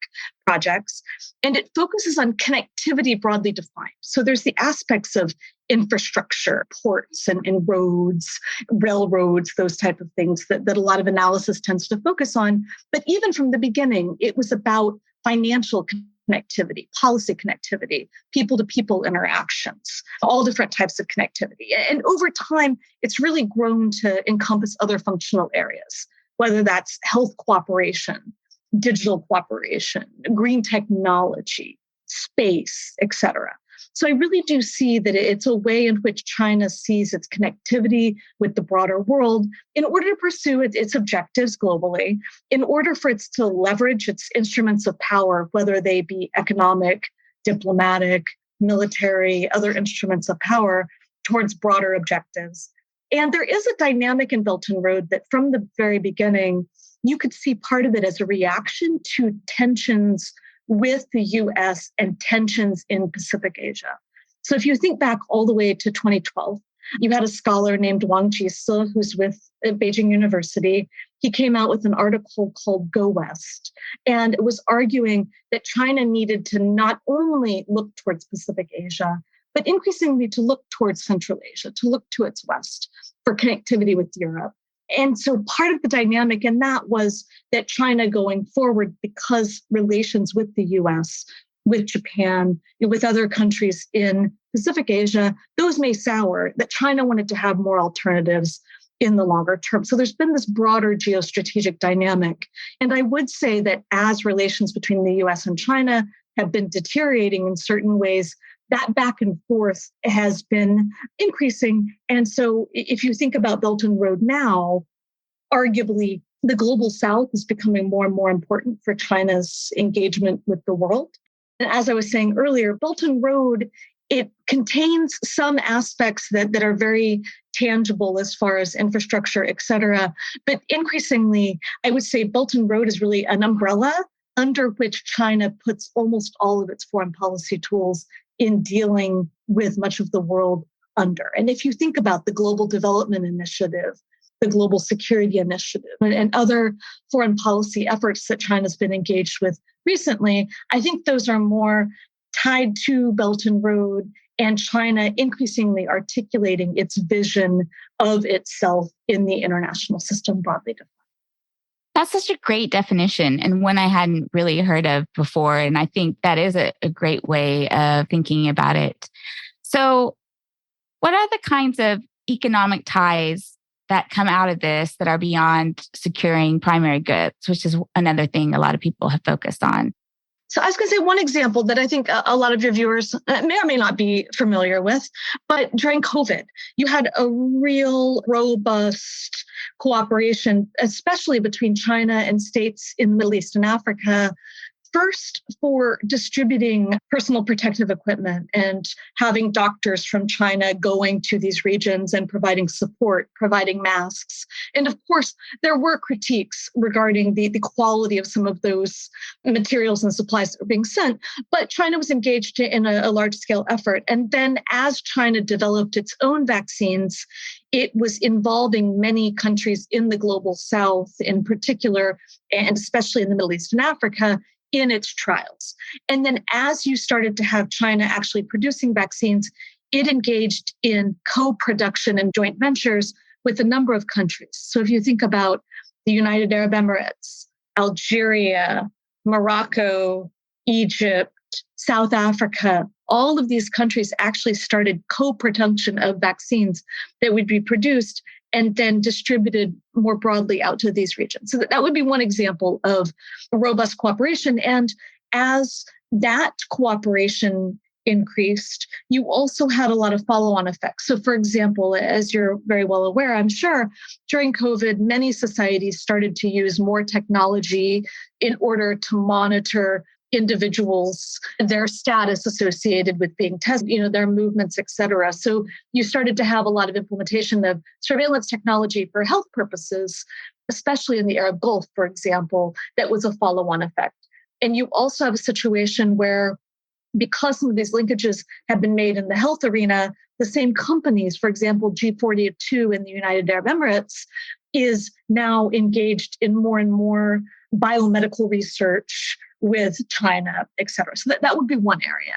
projects. And it focuses on connectivity broadly defined. So there's the aspects of infrastructure, ports and roads, railroads, those type of things that a lot of analysis tends to focus on. But even from the beginning, it was about financial connectivity, policy connectivity, people-to-people interactions, all different types of connectivity. And over time, it's really grown to encompass other functional areas, whether that's health cooperation, digital cooperation, green technology, space, et cetera. So I really do see that it's a way in which China sees its connectivity with the broader world in order to pursue its objectives globally, in order for it to leverage its instruments of power, whether they be economic, diplomatic, military, other instruments of power towards broader objectives. And there is a dynamic in Belt and Road that from the very beginning, you could see part of it as a reaction to tensions with the US and tensions in Pacific Asia. So if you think back all the way to 2012, you had a scholar named Wang Jise, who's with Beijing University. He came out with an article called Go West, and it was arguing that China needed to not only look towards Pacific Asia, but increasingly to look towards Central Asia, to look to its west for connectivity with Europe. And so part of the dynamic in that was that China going forward, because relations with the US, with Japan, with other countries in Pacific Asia, those may sour, that China wanted to have more alternatives in the longer term. So there's been this broader geostrategic dynamic. And I would say that as relations between the US and China have been deteriorating in certain ways, that back and forth has been increasing. And so if you think about Belt and Road now, arguably the global South is becoming more and more important for China's engagement with the world. And as I was saying earlier, Belt and Road it contains some aspects that are very tangible as far as infrastructure, et cetera. But increasingly, I would say Belt and Road is really an umbrella under which China puts almost all of its foreign policy tools in dealing with much of the world under. And if you think about the Global Development Initiative, the Global Security Initiative, and other foreign policy efforts that China's been engaged with recently, I think those are more tied to Belt and Road and China increasingly articulating its vision of itself in the international system broadly defined. That's such a great definition and one I hadn't really heard of before. And I think that is a great way of thinking about it. So what are the kinds of economic ties that come out of this that are beyond securing primary goods, which is another thing a lot of people have focused on? So I was going to say one example that I think a lot of your viewers may or may not be familiar with, but during COVID, you had a real robust cooperation, especially between China and states in the Middle East and Africa. First, for distributing personal protective equipment and having doctors from China going to these regions and providing support, providing masks. And of course, there were critiques regarding the quality of some of those materials and supplies that were being sent, but China was engaged in a large-scale effort. And then as China developed its own vaccines, it was involving many countries in the global south in particular, and especially in the Middle East and Africa, in its trials. And then as you started to have China actually producing vaccines, it engaged in co-production and joint ventures with a number of countries. So if you think about the United Arab Emirates, Algeria, Morocco, Egypt, South Africa, all of these countries actually started co-production of vaccines that would be produced and then distributed more broadly out to these regions. So that would be one example of robust cooperation. And as that cooperation increased, you also had a lot of follow-on effects. So for example, as you're very well aware, I'm sure, during COVID, many societies started to use more technology in order to monitor individuals, their status associated with being tested, their movements, et cetera. So you started to have a lot of implementation of surveillance technology for health purposes, especially in the Arab Gulf, for example, that was a follow-on effect. And you also have a situation where, because some of these linkages have been made in the health arena, the same companies, for example, G42 in the United Arab Emirates, is now engaged in more and more biomedical research with China, et cetera. So that would be one area.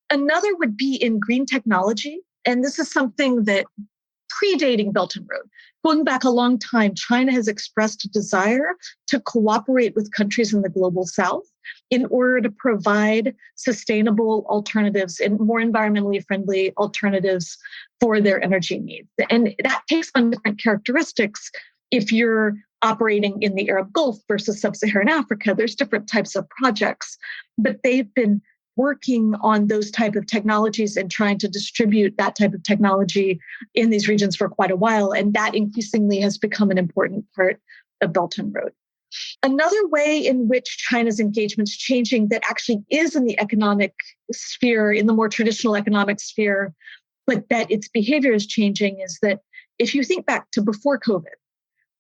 Another would be in green technology. And this is something that predating Belt and Road, going back a long time, China has expressed a desire to cooperate with countries in the global south in order to provide sustainable alternatives and more environmentally friendly alternatives for their energy needs. And that takes on different characteristics. If you're operating in the Arab Gulf versus sub-Saharan Africa, there's different types of projects, but they've been working on those type of technologies and trying to distribute that type of technology in these regions for quite a while. And that increasingly has become an important part of Belt and Road. Another way in which China's engagement is changing that actually is in the economic sphere, in the more traditional economic sphere, but that its behavior is changing is that if you think back to before COVID,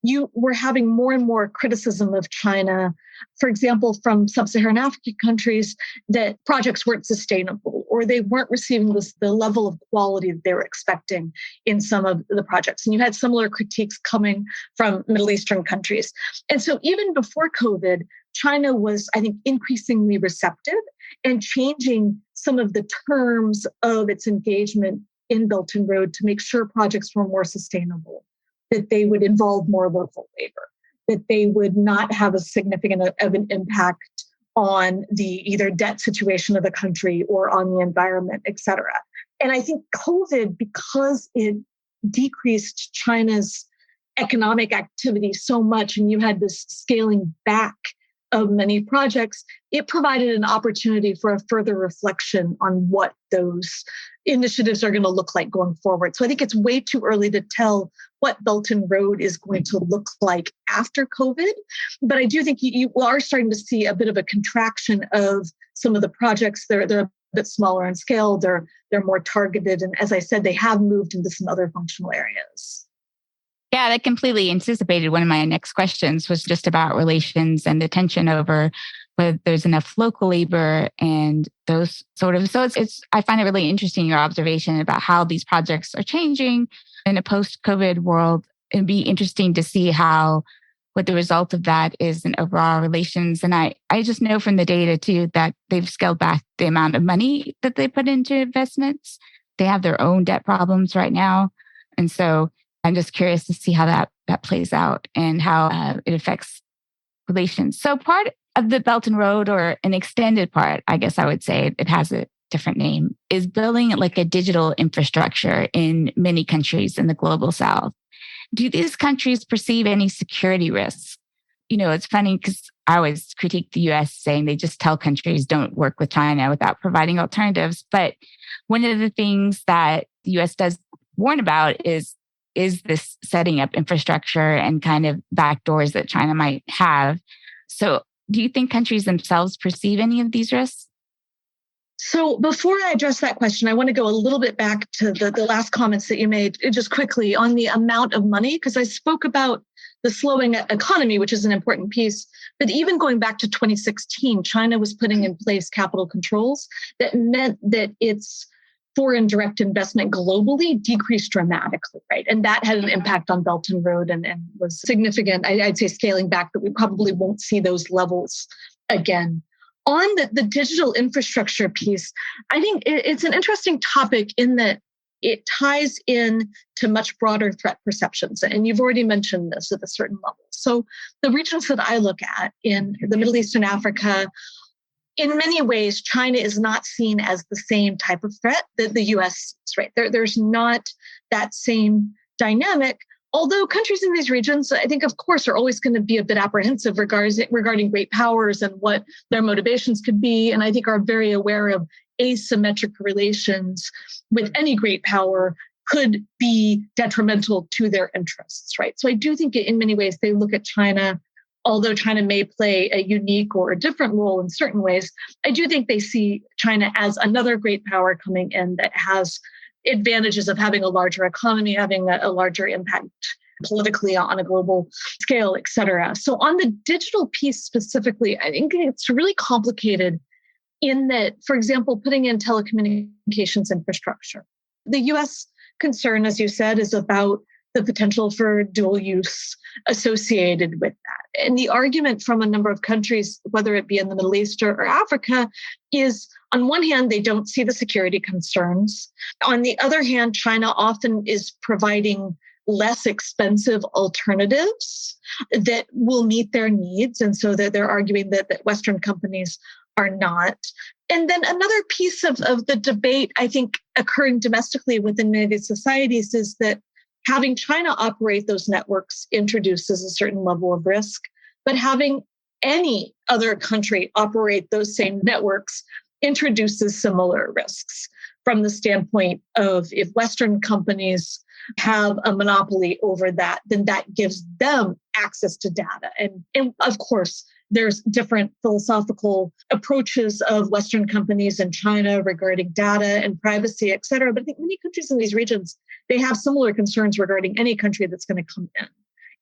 you were having more and more criticism of China, for example, from sub-Saharan African countries, that projects weren't sustainable or they weren't receiving the level of quality that they were expecting in some of the projects. And you had similar critiques coming from Middle Eastern countries. And so even before COVID, China was, I think, increasingly receptive and changing some of the terms of its engagement in Belt and Road to make sure projects were more sustainable, that they would involve more local labor, that they would not have a significant of an impact on the either debt situation of the country or on the environment, et cetera. And I think COVID, because it decreased China's economic activity so much, and you had this scaling back of many projects, it provided an opportunity for a further reflection on what those initiatives are going to look like going forward. So I think it's way too early to tell what Belt and Road is going to look like after COVID. But I do think you are starting to see a bit of a contraction of some of the projects. They're a bit smaller in scale. They're more targeted. And as I said, they have moved into some other functional areas. Yeah, that completely anticipated one of my next questions was just about relations and the tension over whether there's enough local labor and those sort of. So I find it really interesting, your observation about how these projects are changing in a post-COVID world. It'd be interesting to see what the result of that is in overall relations. And I just know from the data too that they've scaled back the amount of money that they put into investments. They have their own debt problems right now. And so I'm just curious to see how that plays out and how it affects relations. So part of the Belt and Road, or an extended part, I guess I would say it has a different name, is building like a digital infrastructure in many countries in the global South. Do these countries perceive any security risks? It's funny because I always critique the US saying they just tell countries don't work with China without providing alternatives. But one of the things that the US does warn about is this setting up infrastructure and kind of backdoors that China might have. So do you think countries themselves perceive any of these risks? So before I address that question, I want to go a little bit back to the last comments that you made just quickly on the amount of money, because I spoke about the slowing economy, which is an important piece. But even going back to 2016, China was putting in place capital controls that meant that its foreign direct investment globally decreased dramatically, right? And that had an impact on Belt and Road and was significant. I'd say scaling back, that we probably won't see those levels again. On the digital infrastructure piece, I think it's an interesting topic in that it ties in to much broader threat perceptions. And you've already mentioned this at a certain level. So the regions that I look at in the Middle East and Africa, in many ways, China is not seen as the same type of threat that the US sees, right? There's not that same dynamic. Although countries in these regions, I think, of course, are always going to be a bit apprehensive regarding great powers and what their motivations could be. And I think are very aware of asymmetric relations with any great power could be detrimental to their interests, right? So I do think in many ways they look at China, although China may play a unique or a different role in certain ways, I do think they see China as another great power coming in that has advantages of having a larger economy, having a larger impact politically on a global scale, et cetera. So on the digital piece specifically, I think it's really complicated in that, for example, putting in telecommunications infrastructure. The US concern, as you said, is about the potential for dual use associated with that. And the argument from a number of countries, whether it be in the Middle East or Africa, is on one hand, they don't see the security concerns. On the other hand, China often is providing less expensive alternatives that will meet their needs. And so they're arguing that Western companies are not. And then another piece of the debate, I think, occurring domestically within many societies is that having China operate those networks introduces a certain level of risk, but having any other country operate those same networks introduces similar risks from the standpoint of if Western companies have a monopoly over that, then that gives them access to data. And of course, there's different philosophical approaches of Western companies in China regarding data and privacy, et cetera. But I think many countries in these regions, they have similar concerns regarding any country that's going to come in.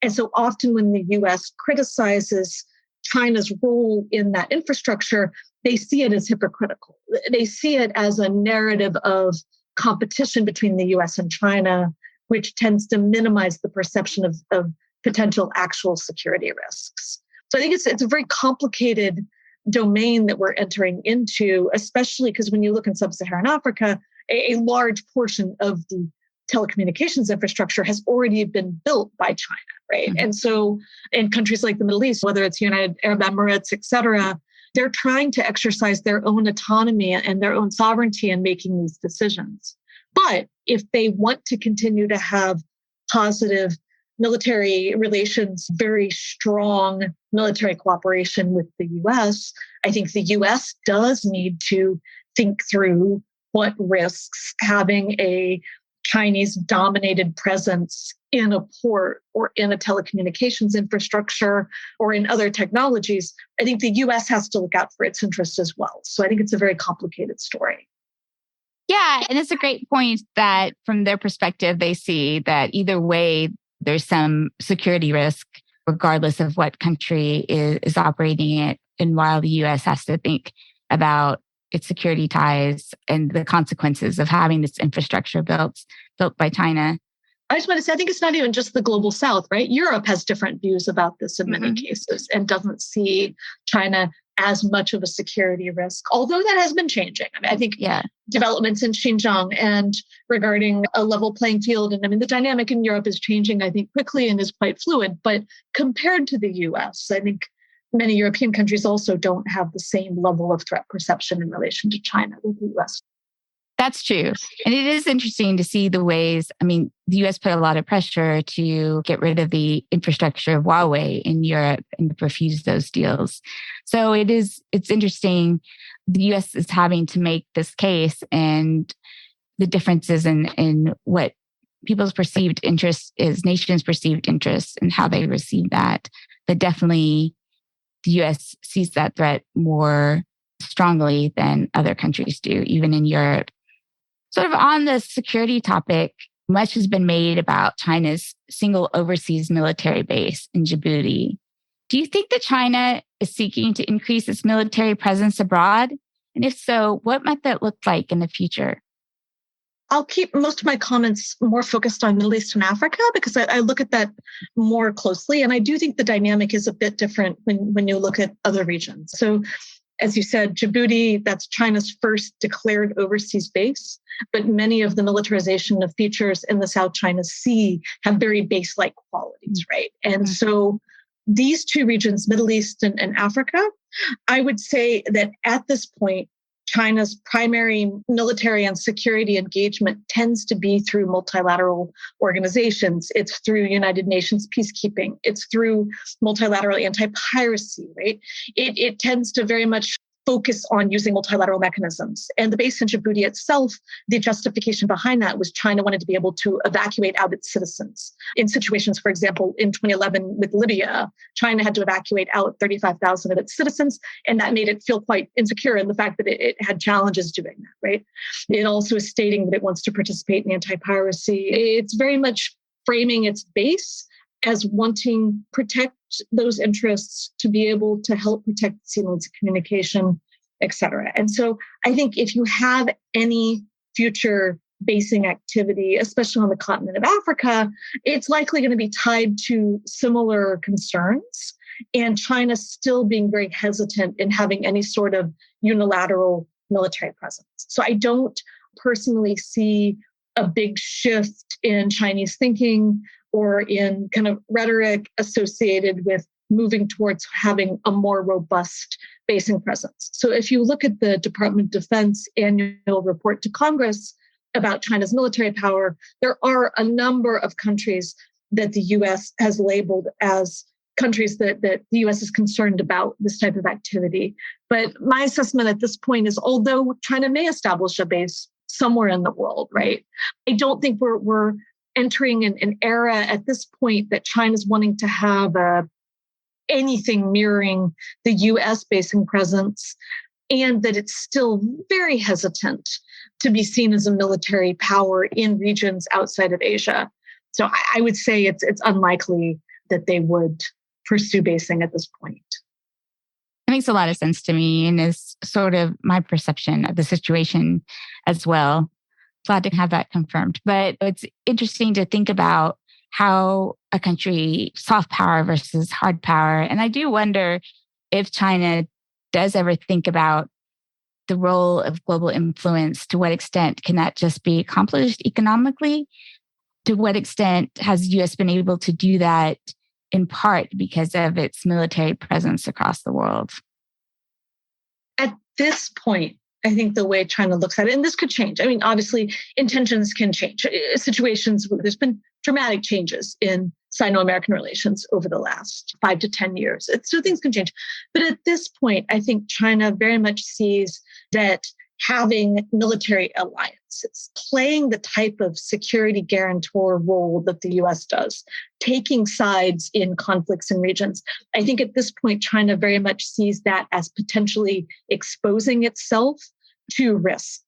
And so often when the US criticizes China's role in that infrastructure, they see it as hypocritical. They see it as a narrative of competition between the US and China, which tends to minimize the perception of potential actual security risks. So I think it's a very complicated domain that we're entering into, especially because when you look in sub-Saharan Africa, a large portion of the telecommunications infrastructure has already been built by China, right? Mm-hmm. And so in countries like the Middle East, whether it's United Arab Emirates, et cetera, they're trying to exercise their own autonomy and their own sovereignty in making these decisions. But if they want to continue to have positive military relations, very strong military cooperation with the US, I think the US does need to think through what risks having a Chinese dominated presence in a port or in a telecommunications infrastructure or in other technologies, I think the US has to look out for its interests as well. So I think it's a very complicated story. Yeah, and it's a great point that from their perspective, they see that either way, there's some security risk, regardless of what country is operating it. And while the US has to think about its security ties and the consequences of having this infrastructure built by China. I just want to say, I think it's not even just the global South, right? Europe has different views about this in many cases and doesn't see China as much of a security risk, although that has been changing. I mean, I think developments in Xinjiang and regarding a level playing field, and I mean, the dynamic in Europe is changing, I think, quickly and is quite fluid. But compared to the US, I think many European countries also don't have the same level of threat perception in relation to China with the US. That's true. And it is interesting to see the ways, I mean, the US put a lot of pressure to get rid of the infrastructure of Huawei in Europe and refuse those deals. So it's interesting. The US is having to make this case, and the differences in what people's perceived interest is, nations' perceived interest, and how they receive that. But definitely the US sees that threat more strongly than other countries do, even in Europe. Sort of on the security topic, much has been made about China's single overseas military base in Djibouti. Do you think that China is seeking to increase its military presence abroad? And if so, what might that look like in the future? I'll keep most of my comments more focused on Middle East and Africa because I look at that more closely. And I do think the dynamic is a bit different when you look at other regions. So as you said, Djibouti, that's China's first declared overseas base, but many of the militarization of features in the South China Sea have very base-like qualities, right? And so these two regions, Middle East and Africa, I would say that at this point, China's primary military and security engagement tends to be through multilateral organizations. It's through United Nations peacekeeping. It's through multilateral anti-piracy, right? It tends to very much focus on using multilateral mechanisms. And the base in Djibouti itself, the justification behind that was China wanted to be able to evacuate out its citizens. In situations, for example, in 2011 with Libya, China had to evacuate out 35,000 of its citizens, and that made it feel quite insecure in the fact that it had challenges doing that, right? It also is stating that it wants to participate in anti-piracy. It's very much framing its base as wanting to protect those interests, to be able to help protect sea lanes of communication, et cetera. And so I think if you have any future basing activity, especially on the continent of Africa, it's likely going to be tied to similar concerns, and China still being very hesitant in having any sort of unilateral military presence. So I don't personally see a big shift in Chinese thinking or in kind of rhetoric associated with moving towards having a more robust basing presence. So if you look at the Department of Defense annual report to Congress about China's military power, there are a number of countries that the US has labeled as countries that the US is concerned about this type of activity. But my assessment at this point is, although China may establish a base somewhere in the world, right? I don't think we're entering an era at this point that China's wanting to have anything mirroring the US basing presence, and that it's still very hesitant to be seen as a military power in regions outside of Asia. So I would say it's unlikely that they would pursue basing at this point. It makes a lot of sense to me, and is sort of my perception of the situation as well. Glad to have that confirmed. But it's interesting to think about how a country, soft power versus hard power. And I do wonder if China does ever think about the role of global influence. To what extent can that just be accomplished economically? To what extent has the US been able to do that in part because of its military presence across the world? At this point, I think the way China looks at it, and this could change. I mean, obviously, intentions can change. Situations where there's been dramatic changes in Sino-American relations over the last 5 to 10 years. So things can change. But at this point, I think China very much sees that having military alliances, playing the type of security guarantor role that the US does, taking sides in conflicts and regions. I think at this point, China very much sees that as potentially exposing itself to risk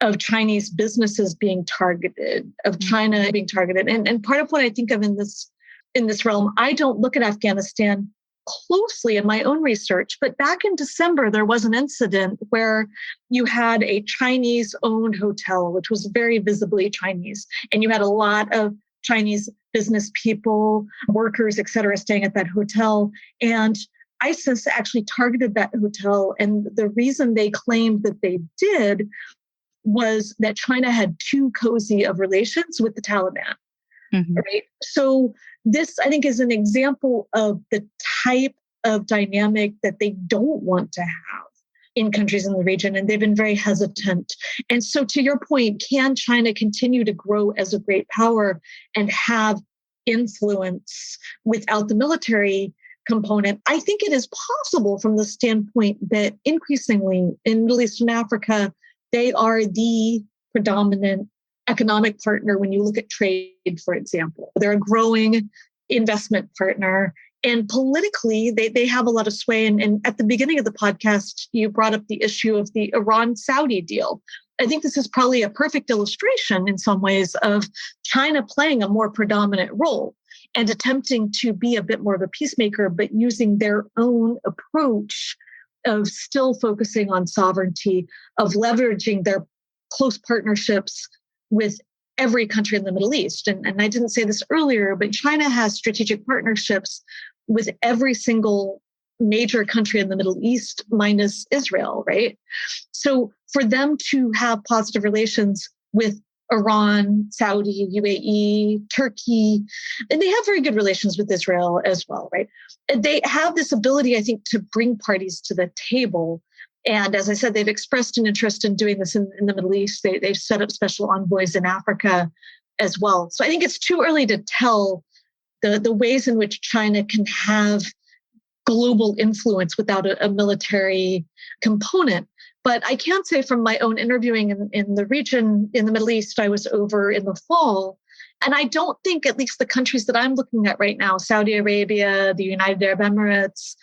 of Chinese businesses being targeted, of China being targeted. And part of what I think of in this realm, I don't look at Afghanistan closely in my own research, but back in December, there was an incident where you had a Chinese-owned hotel, which was very visibly Chinese, and you had a lot of Chinese business people, workers, et cetera, staying at that hotel. And ISIS actually targeted that hotel. And the reason they claimed that they did was that China had too cozy of relations with the Taliban. Right? So this, I think, is an example of the type of dynamic that they don't want to have in countries in the region, and they've been very hesitant. And so to your point, can China continue to grow as a great power and have influence without the military component? I think it is possible from the standpoint that increasingly in Middle East and Africa, they are the predominant economic partner when you look at trade, for example. They're a growing investment partner. And politically, they have a lot of sway. And at the beginning of the podcast, you brought up the issue of the Iran-Saudi deal. I think this is probably a perfect illustration in some ways of China playing a more predominant role and attempting to be a bit more of a peacemaker, but using their own approach of still focusing on sovereignty, of leveraging their close partnerships with every country in the Middle East. And I didn't say this earlier, but China has strategic partnerships with every single major country in the Middle East, minus Israel, right? So for them to have positive relations with Iran, Saudi, UAE, Turkey, and they have very good relations with Israel as well, right? And they have this ability, I think, to bring parties to the table. And as I said, they've expressed an interest in doing this in the Middle East. They've set up special envoys in Africa as well. So I think it's too early to tell the ways in which China can have global influence without a military component. But I can say from my own interviewing in the region, in the Middle East, I was over in the fall. And I don't think, at least the countries that I'm looking at right now, Saudi Arabia, the United Arab Emirates,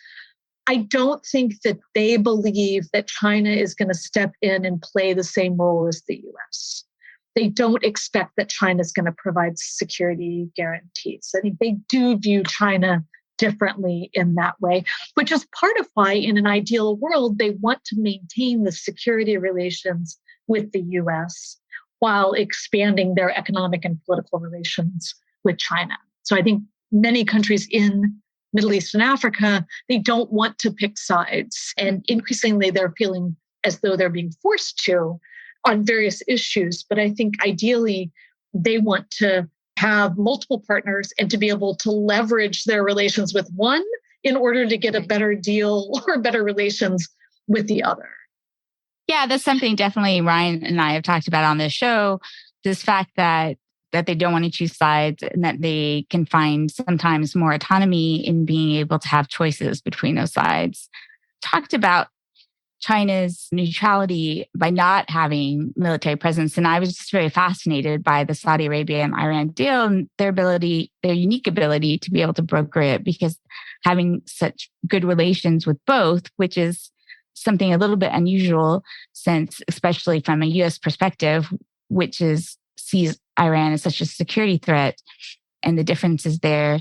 I don't think that they believe that China is going to step in and play the same role as the US. They don't expect that China is going to provide security guarantees. I think they do view China differently in that way, which is part of why in an ideal world, they want to maintain the security relations with the US while expanding their economic and political relations with China. So I think many countries in Middle East and Africa, they don't want to pick sides. And increasingly, they're feeling as though they're being forced to on various issues. But I think ideally, they want to have multiple partners and to be able to leverage their relations with one in order to get a better deal or better relations with the other. Yeah, that's something definitely Ryan and I have talked about on this show. This fact that they don't want to choose sides and that they can find sometimes more autonomy in being able to have choices between those sides. Talked about China's neutrality by not having military presence. And I was just very fascinated by the Saudi Arabia and Iran deal and their unique ability to be able to broker it, because having such good relations with both, which is something a little bit unusual since, especially from a US perspective, which sees Iran as such a security threat and the differences there.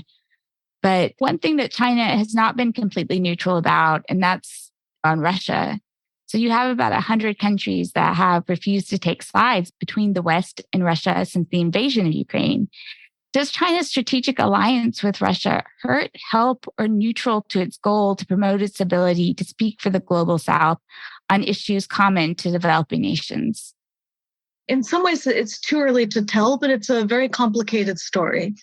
But one thing that China has not been completely neutral about, and that's on Russia. So you have about 100 countries that have refused to take sides between the West and Russia since the invasion of Ukraine. Does China's strategic alliance with Russia hurt, help, or neutral to its goal to promote its ability to speak for the global South on issues common to developing nations? In some ways, it's too early to tell, but it's a very complicated story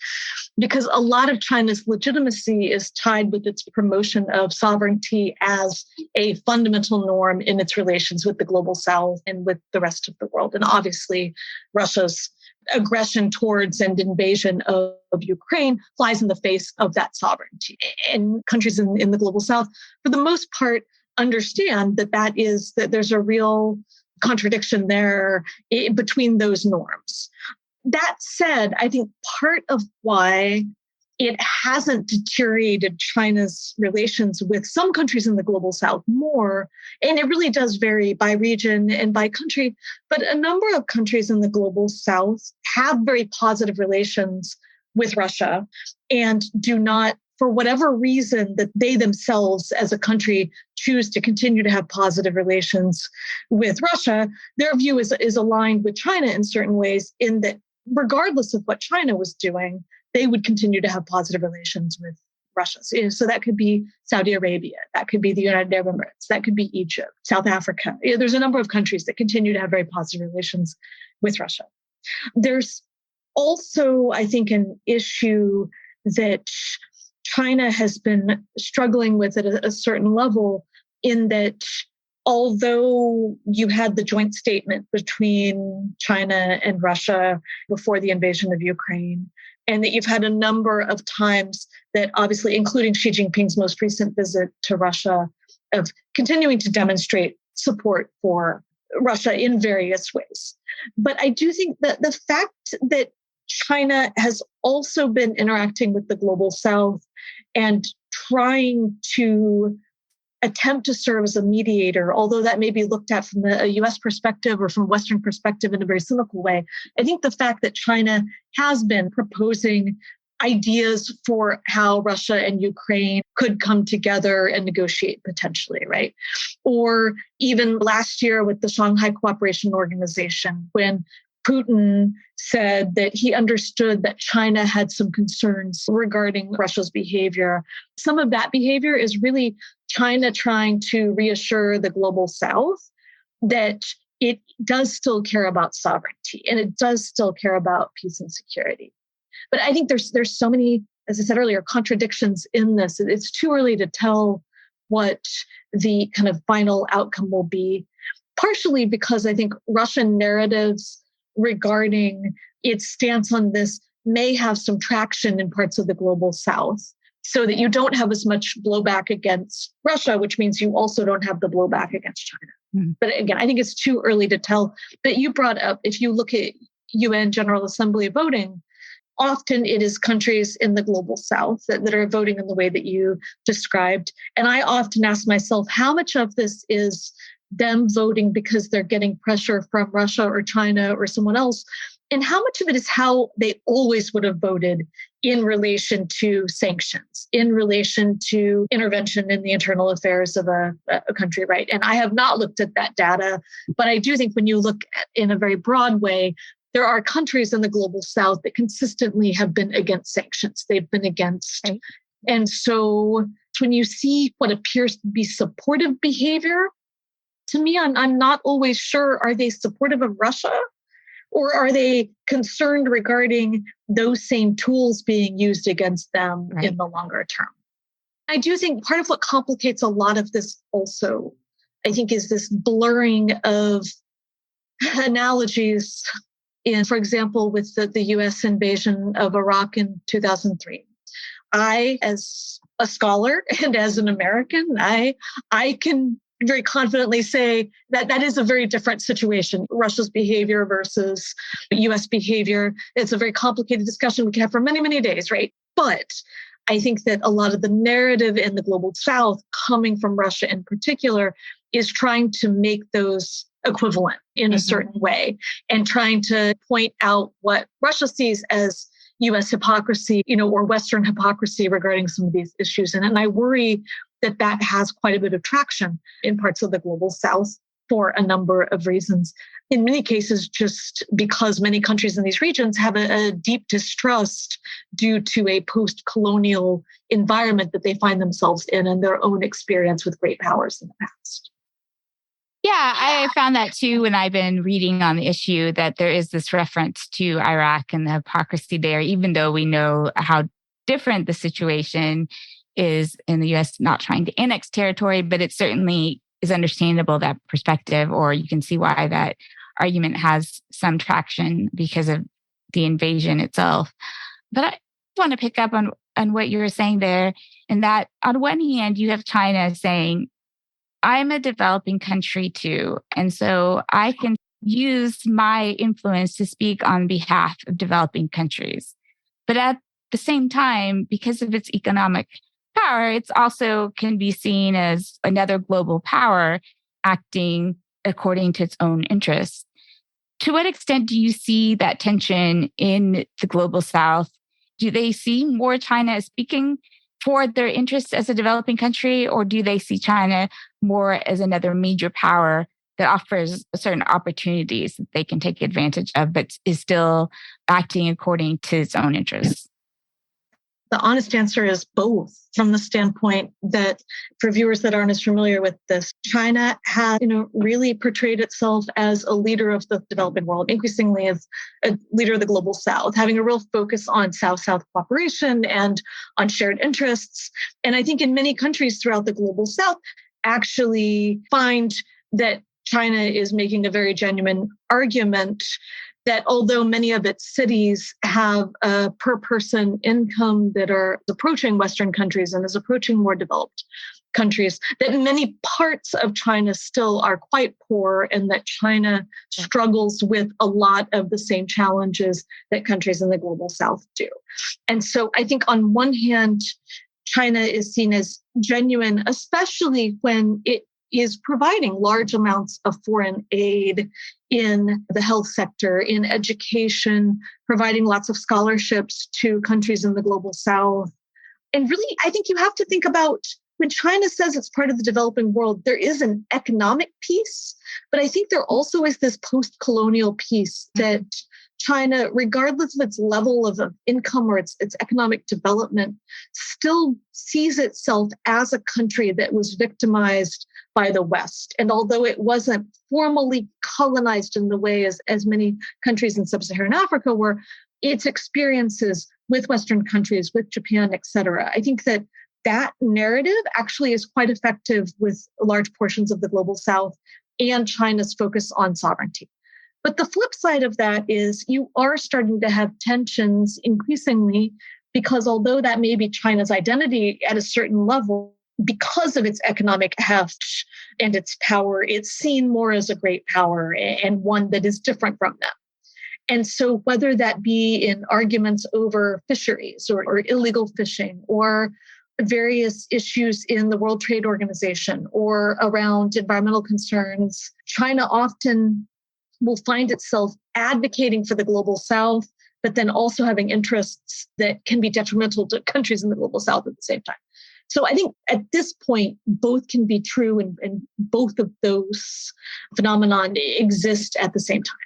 because a lot of China's legitimacy is tied with its promotion of sovereignty as a fundamental norm in its relations with the global South and with the rest of the world. And obviously, Russia's aggression towards and invasion of Ukraine flies in the face of that sovereignty. And countries in the global South, for the most part, understand that there's a real contradiction there between those norms. That said, I think part of why it hasn't deteriorated China's relations with some countries in the global south more, and it really does vary by region and by country, but a number of countries in the global south have very positive relations with Russia and do not, for whatever reason that they themselves as a country choose to continue to have positive relations with Russia, their view is aligned with China in certain ways, in that regardless of what China was doing, they would continue to have positive relations with Russia. So that could be Saudi Arabia, that could be the United Arab Emirates, that could be Egypt, South Africa. There's a number of countries that continue to have very positive relations with Russia. There's also, I think, an issue that China has been struggling with at a certain level, in that although you had the joint statement between China and Russia before the invasion of Ukraine, and that you've had a number of times that, obviously, including Xi Jinping's most recent visit to Russia, of continuing to demonstrate support for Russia in various ways. But I do think that the fact that China has also been interacting with the global south and trying to attempt to serve as a mediator, although that may be looked at from a US perspective or from a Western perspective in a very cynical way. I think the fact that China has been proposing ideas for how Russia and Ukraine could come together and negotiate potentially, right? Or even last year with the Shanghai Cooperation Organization, when Putin said that he understood that China had some concerns regarding Russia's behavior. Some of that behavior is really China trying to reassure the global south that it does still care about sovereignty and it does still care about peace and security. But I think there's so many, as I said earlier, contradictions in this. It's too early to tell what the kind of final outcome will be, partially because I think Russian narratives regarding its stance on this may have some traction in parts of the global south, so that you don't have as much blowback against Russia, which means you also don't have the blowback against China. But again, I think it's too early to tell. But you brought up, if you look at UN General Assembly voting, often it is countries in the global south that are voting in the way that you described. And I often ask myself, how much of this is them voting because they're getting pressure from Russia or China or someone else? And how much of it is how they always would have voted in relation to sanctions, in relation to intervention in the internal affairs of a country, right? And I have not looked at that data, but I do think when you look at, in a very broad way, there are countries in the global south that consistently have been against sanctions. They've been against. Right. And so when you see what appears to be supportive behavior, to me, I'm not always sure, are they supportive of Russia? Or are they concerned regarding those same tools being used against them in the longer term? I do think part of what complicates a lot of this also, I think, is this blurring of analogies in, for example, with the US invasion of Iraq in 2003. I, as a scholar and as an American, I can very confidently say that that is a very different situation. Russia's behavior versus US behavior. It's a very complicated discussion we can have for many, many days, right? But I think that a lot of the narrative in the global south, coming from Russia in particular, is trying to make those equivalent in a certain way and trying to point out what Russia sees as US hypocrisy, or Western hypocrisy regarding some of these issues. And I worry that that has quite a bit of traction in parts of the global south for a number of reasons. In many cases, just because many countries in these regions have a deep distrust due to a post-colonial environment that they find themselves in and their own experience with great powers in the past. Yeah, I found that too when I've been reading on the issue, that there is this reference to Iraq and the hypocrisy there, even though we know how different the situation is in the US not trying to annex territory, but it certainly is understandable, that perspective, or you can see why that argument has some traction because of the invasion itself. But I want to pick up on what you were saying there, and that on one hand, you have China saying, I'm a developing country too. And so I can use my influence to speak on behalf of developing countries. But at the same time, because of its economic power, it's also can be seen as another global power acting according to its own interests. To what extent do you see that tension in the global South? Do they see more China as speaking for their interests as a developing country, or do they see China more as another major power that offers certain opportunities that they can take advantage of, but is still acting according to its own interests? The honest answer is both, from the standpoint that for viewers that aren't as familiar with this, China has, really portrayed itself as a leader of the developing world, increasingly as a leader of the global South, having a real focus on South-South cooperation and on shared interests. And I think in many countries throughout the global South actually find that China is making a very genuine argument that although many of its cities have a per person income that are approaching Western countries and is approaching more developed countries, that many parts of China still are quite poor and that China struggles with a lot of the same challenges that countries in the global South do. And so I think on one hand, China is seen as genuine, especially when it is providing large amounts of foreign aid in the health sector, in education, providing lots of scholarships to countries in the global South. And really, I think you have to think about when China says it's part of the developing world, there is an economic piece, but I think there also is this post-colonial piece that China, regardless of its level of income or its economic development, still sees itself as a country that was victimized by the West. And although it wasn't formally colonized in the way as many countries in sub-Saharan Africa were, its experiences with Western countries, with Japan, et cetera, I think that narrative actually is quite effective with large portions of the global South and China's focus on sovereignty. But the flip side of that is you are starting to have tensions increasingly because although that may be China's identity at a certain level, because of its economic heft and its power, it's seen more as a great power and one that is different from them. And so whether that be in arguments over fisheries or illegal fishing or various issues in the World Trade Organization or around environmental concerns, China often will find itself advocating for the global South, but then also having interests that can be detrimental to countries in the global South at the same time. So I think at this point, both can be true and both of those phenomenon exist at the same time.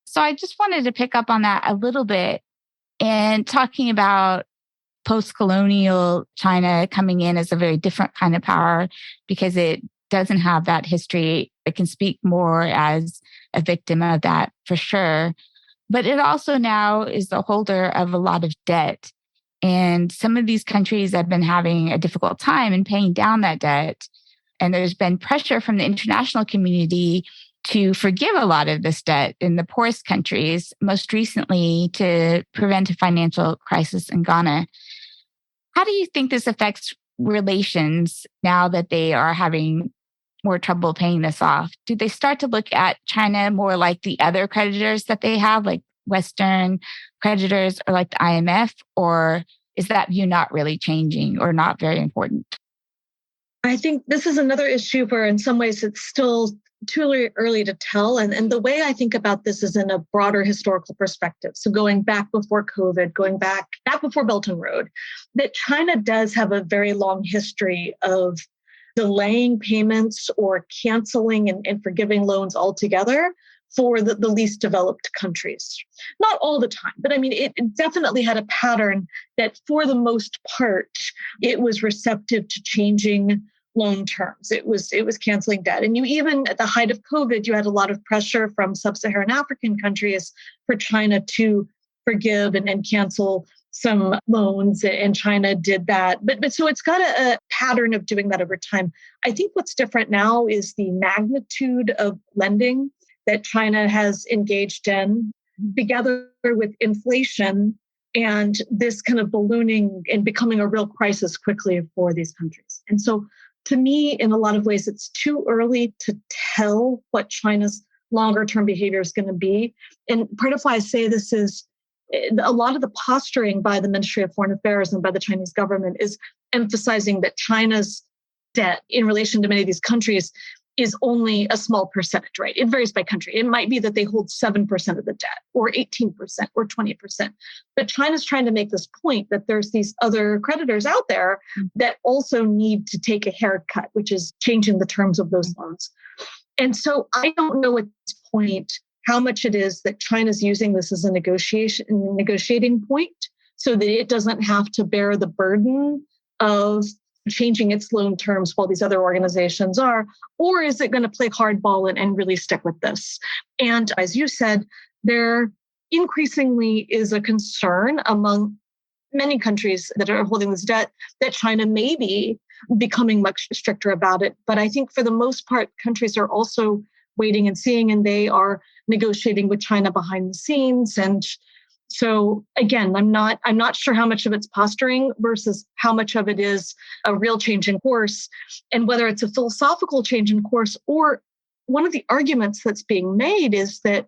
So I just wanted to pick up on that a little bit and talking about post-colonial China coming in as a very different kind of power because it doesn't have that history. It can speak more as a victim of that for sure. But it also now is the holder of a lot of debt. And some of these countries have been having a difficult time in paying down that debt. And there's been pressure from the international community to forgive a lot of this debt in the poorest countries, most recently to prevent a financial crisis in Ghana. How do you think this affects relations now that they are having more trouble paying this off? Do they start to look at China more like the other creditors that they have, like Western creditors or like the IMF? Or is that view not really changing or not very important? I think this is another issue where in some ways it's still too early to tell. And the way I think about this is in a broader historical perspective. So going back before COVID, going back before Belt and Road, that China does have a very long history of delaying payments or canceling and forgiving loans altogether for the least developed countries. Not all the time, but I mean, it definitely had a pattern that for the most part, it was receptive to changing loan terms. It was canceling debt. And you even at the height of COVID, you had a lot of pressure from sub-Saharan African countries for China to forgive and cancel some loans, and China did that. But so it's got a pattern of doing that over time. I think what's different now is the magnitude of lending that China has engaged in, together with inflation and this kind of ballooning and becoming a real crisis quickly for these countries. And so To me, in a lot of ways, it's too early to tell what China's longer term behavior is going to be. And part of why I say this is a lot of the posturing by the Ministry of Foreign Affairs and by the Chinese government is emphasizing that China's debt in relation to many of these countries is only a small percentage, right? It varies by country. It might be that they hold 7% of the debt or 18% or 20%. But China's trying to make this point that there's these other creditors out there that also need to take a haircut, which is changing the terms of those loans. And so I don't know at this point how much it is that China's using this as a negotiating point so that it doesn't have to bear the burden of changing its loan terms while these other organizations are, or is it going to play hardball and really stick with this? And as you said, there increasingly is a concern among many countries that are holding this debt that China may be becoming much stricter about it. But I think for the most part, countries are also waiting and seeing, and they are negotiating with China behind the scenes. And so again, I'm not sure how much of it's posturing versus how much of it is a real change in course, and whether it's a philosophical change in course. Or one of the arguments that's being made is that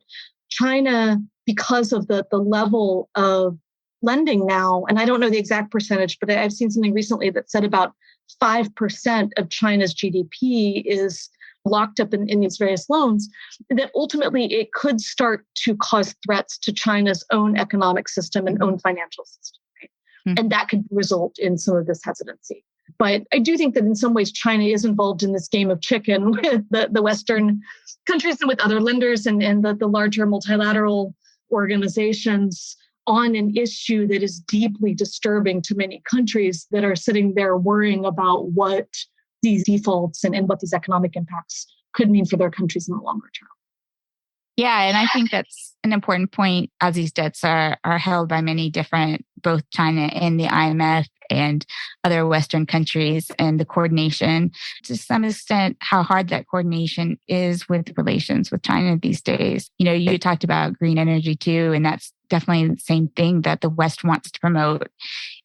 China, because of the level of lending now, and I don't know the exact percentage, but I've seen something recently that said about 5% of China's GDP is locked up in these various loans, that ultimately it could start to cause threats to China's own economic system and own financial system. Right? Mm-hmm. And that could result in some of this hesitancy. But I do think that in some ways, China is involved in this game of chicken with the Western countries and with other lenders and the larger multilateral organizations on an issue that is deeply disturbing to many countries that are sitting there worrying about what these defaults and what these economic impacts could mean for their countries in the longer term. Yeah, and I think that's an important point, as these debts are held by many different, both China and the IMF and other Western countries, and the coordination, to some extent, how hard that coordination is with relations with China these days. You know, you talked about green energy too, and that's definitely the same thing that the West wants to promote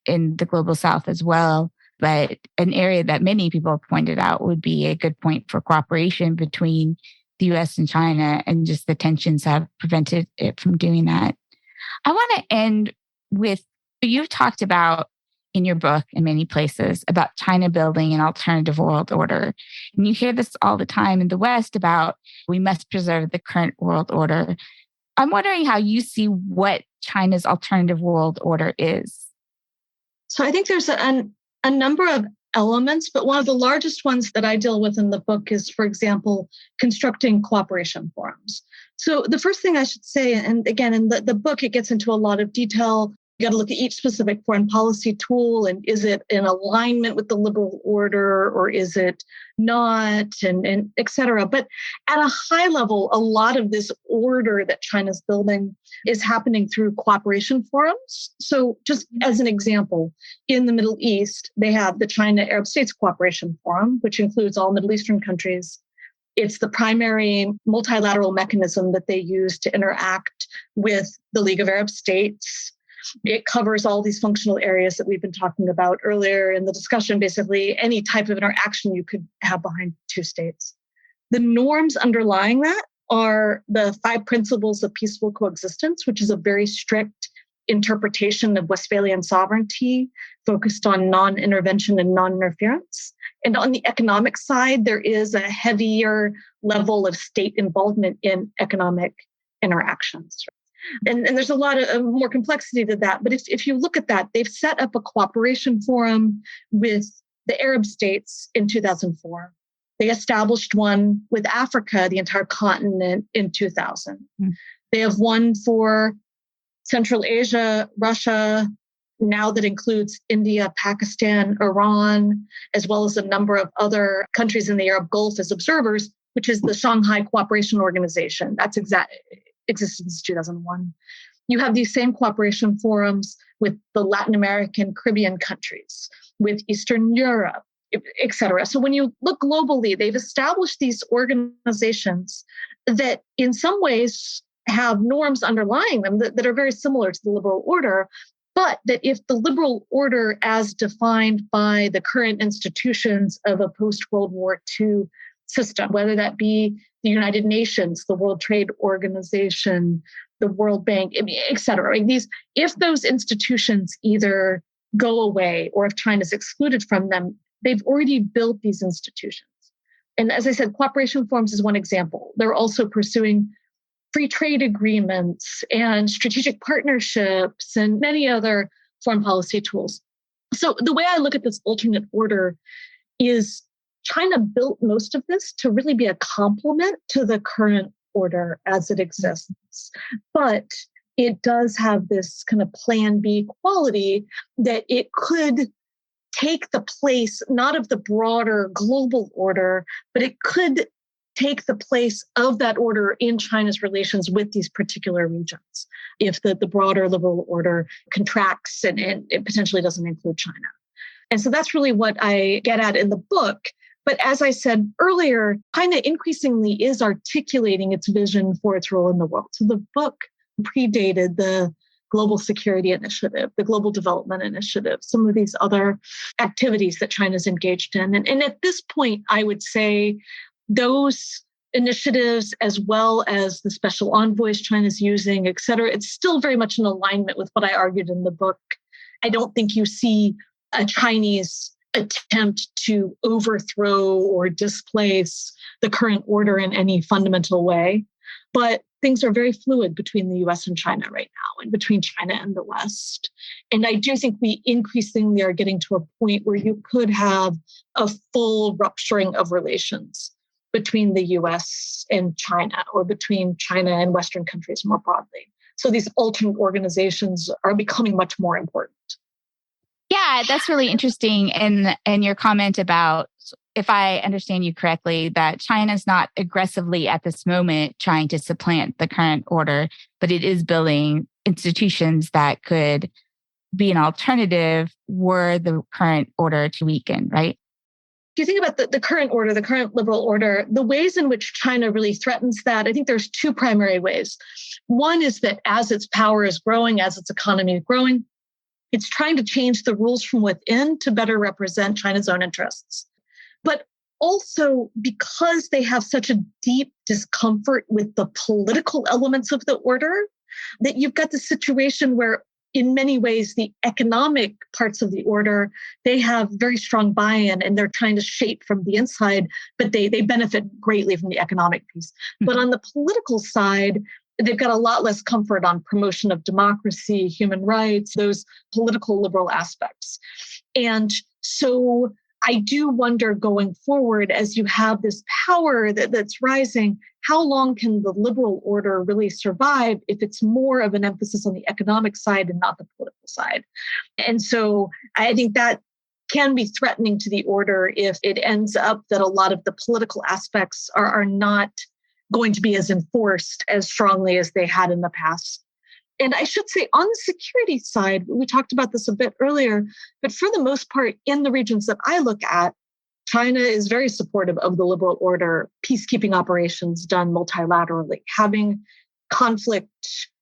in the global South as well. But an area that many people have pointed out would be a good point for cooperation between the US and China, and just the tensions have prevented it from doing that. I want to end with, you've talked about in your book in many places about China building an alternative world order. And you hear this all the time in the West about we must preserve the current world order. I'm wondering how you see what China's alternative world order is. So I think there's a number of elements, but one of the largest ones that I deal with in the book is, for example, constructing cooperation forums. So the first thing I should say, and again, in the book, it gets into a lot of detail. You got to look at each specific foreign policy tool, and is it in alignment with the liberal order or is it not, and et cetera. But at a high level, a lot of this order that China's building is happening through cooperation forums. So just as an example, in the Middle East, they have the China Arab States Cooperation Forum, which includes all Middle Eastern countries. It's the primary multilateral mechanism that they use to interact with the League of Arab States. It covers all these functional areas that we've been talking about earlier in the discussion, basically any type of interaction you could have behind two states. The norms underlying that are the 5 principles of peaceful coexistence, which is a very strict interpretation of Westphalian sovereignty focused on non-intervention and non-interference. And on the economic side, there is a heavier level of state involvement in economic interactions. And there's a lot of more complexity to that. But if you look at that, they've set up a cooperation forum with the Arab states in 2004. They established one with Africa, the entire continent, in 2000. They have one for Central Asia, Russia, now that includes India, Pakistan, Iran, as well as a number of other countries in the Arab Gulf as observers, which is the Shanghai Cooperation Organization. That's existed since 2001. You have these same cooperation forums with the Latin American, Caribbean countries, with Eastern Europe, et cetera. So when you look globally, they've established these organizations that in some ways have norms underlying them that are very similar to the liberal order, but that if the liberal order as defined by the current institutions of a post-World War II system, whether that be the United Nations, the World Trade Organization, the World Bank, et cetera, if those institutions either go away or if China's excluded from them, they've already built these institutions. And as I said, cooperation forums is one example. They're also pursuing free trade agreements and strategic partnerships and many other foreign policy tools. So the way I look at this alternate order is China built most of this to really be a complement to the current order as it exists. But it does have this kind of plan B quality that it could take the place, not of the broader global order, but it could take the place of that order in China's relations with these particular regions if the broader liberal order contracts and it potentially doesn't include China. And so that's really what I get at in the book. But as I said earlier, China increasingly is articulating its vision for its role in the world. So the book predated the Global Security Initiative, the Global Development Initiative, some of these other activities that China's engaged in. And at this point, I would say those initiatives, as well as the special envoys China's using, et cetera, it's still very much in alignment with what I argued in the book. I don't think you see a Chinese attempt to overthrow or displace the current order in any fundamental way. But things are very fluid between the US and China right now, and between China and the West. And I do think we increasingly are getting to a point where you could have a full rupturing of relations between the US and China, or between China and Western countries more broadly. So these alternate organizations are becoming much more important. Yeah, that's really interesting. And your comment about, if I understand you correctly, that China's not aggressively at this moment trying to supplant the current order, but it is building institutions that could be an alternative were the current order to weaken, right? If you think about the current order, the current liberal order, the ways in which China really threatens that, I think there's two primary ways. One is that as its power is growing, as its economy is growing, it's trying to change the rules from within to better represent China's own interests. But also because they have such a deep discomfort with the political elements of the order, that you've got the situation where in many ways, the economic parts of the order, they have very strong buy-in and they're trying to shape from the inside, but they benefit greatly from the economic piece. Mm-hmm. But on the political side, they've got a lot less comfort on promotion of democracy, human rights, those political liberal aspects. And so I do wonder going forward, as you have this power that's rising, how long can the liberal order really survive if it's more of an emphasis on the economic side and not the political side? And so I think that can be threatening to the order if it ends up that a lot of the political aspects are not going to be as enforced as strongly as they had in the past. And I should say on the security side, we talked about this a bit earlier, but for the most part, in the regions that I look at, China is very supportive of the liberal order, peacekeeping operations done multilaterally, having conflict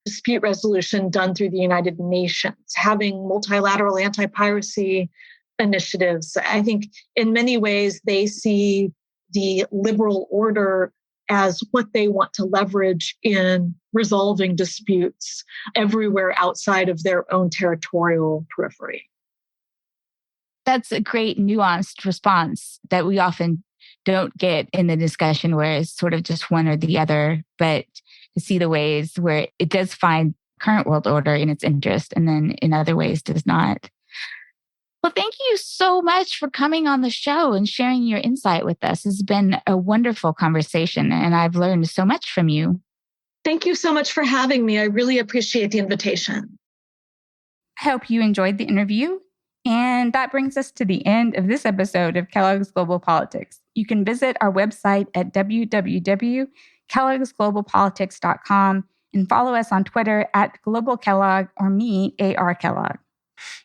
dispute resolution done through the United Nations, having multilateral anti-piracy initiatives. I think in many ways, they see the liberal order as what they want to leverage in resolving disputes everywhere outside of their own territorial periphery. That's a great nuanced response that we often don't get in the discussion, where it's sort of just one or the other, but to see the ways where it does find current world order in its interest and then in other ways does not. Well, thank you so much for coming on the show and sharing your insight with us. It's been a wonderful conversation, and I've learned so much from you. Thank you so much for having me. I really appreciate the invitation. I hope you enjoyed the interview. And that brings us to the end of this episode of Kellogg's Global Politics. You can visit our website at www.kellogg'sglobalpolitics.com and follow us on Twitter at Global Kellogg or me, A.R. Kellogg.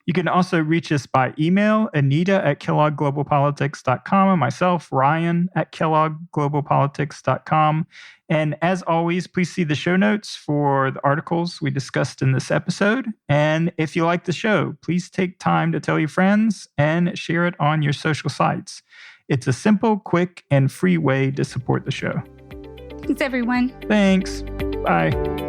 You can also reach us by email, Anita at kellogglobalpolitics.com, and myself, Ryan at kellogglobalpolitics.com. And as always, please see the show notes for the articles we discussed in this episode. And if you like the show, please take time to tell your friends and share it on your social sites. It's a simple, quick, and free way to support the show. Thanks, everyone. Thanks. Bye.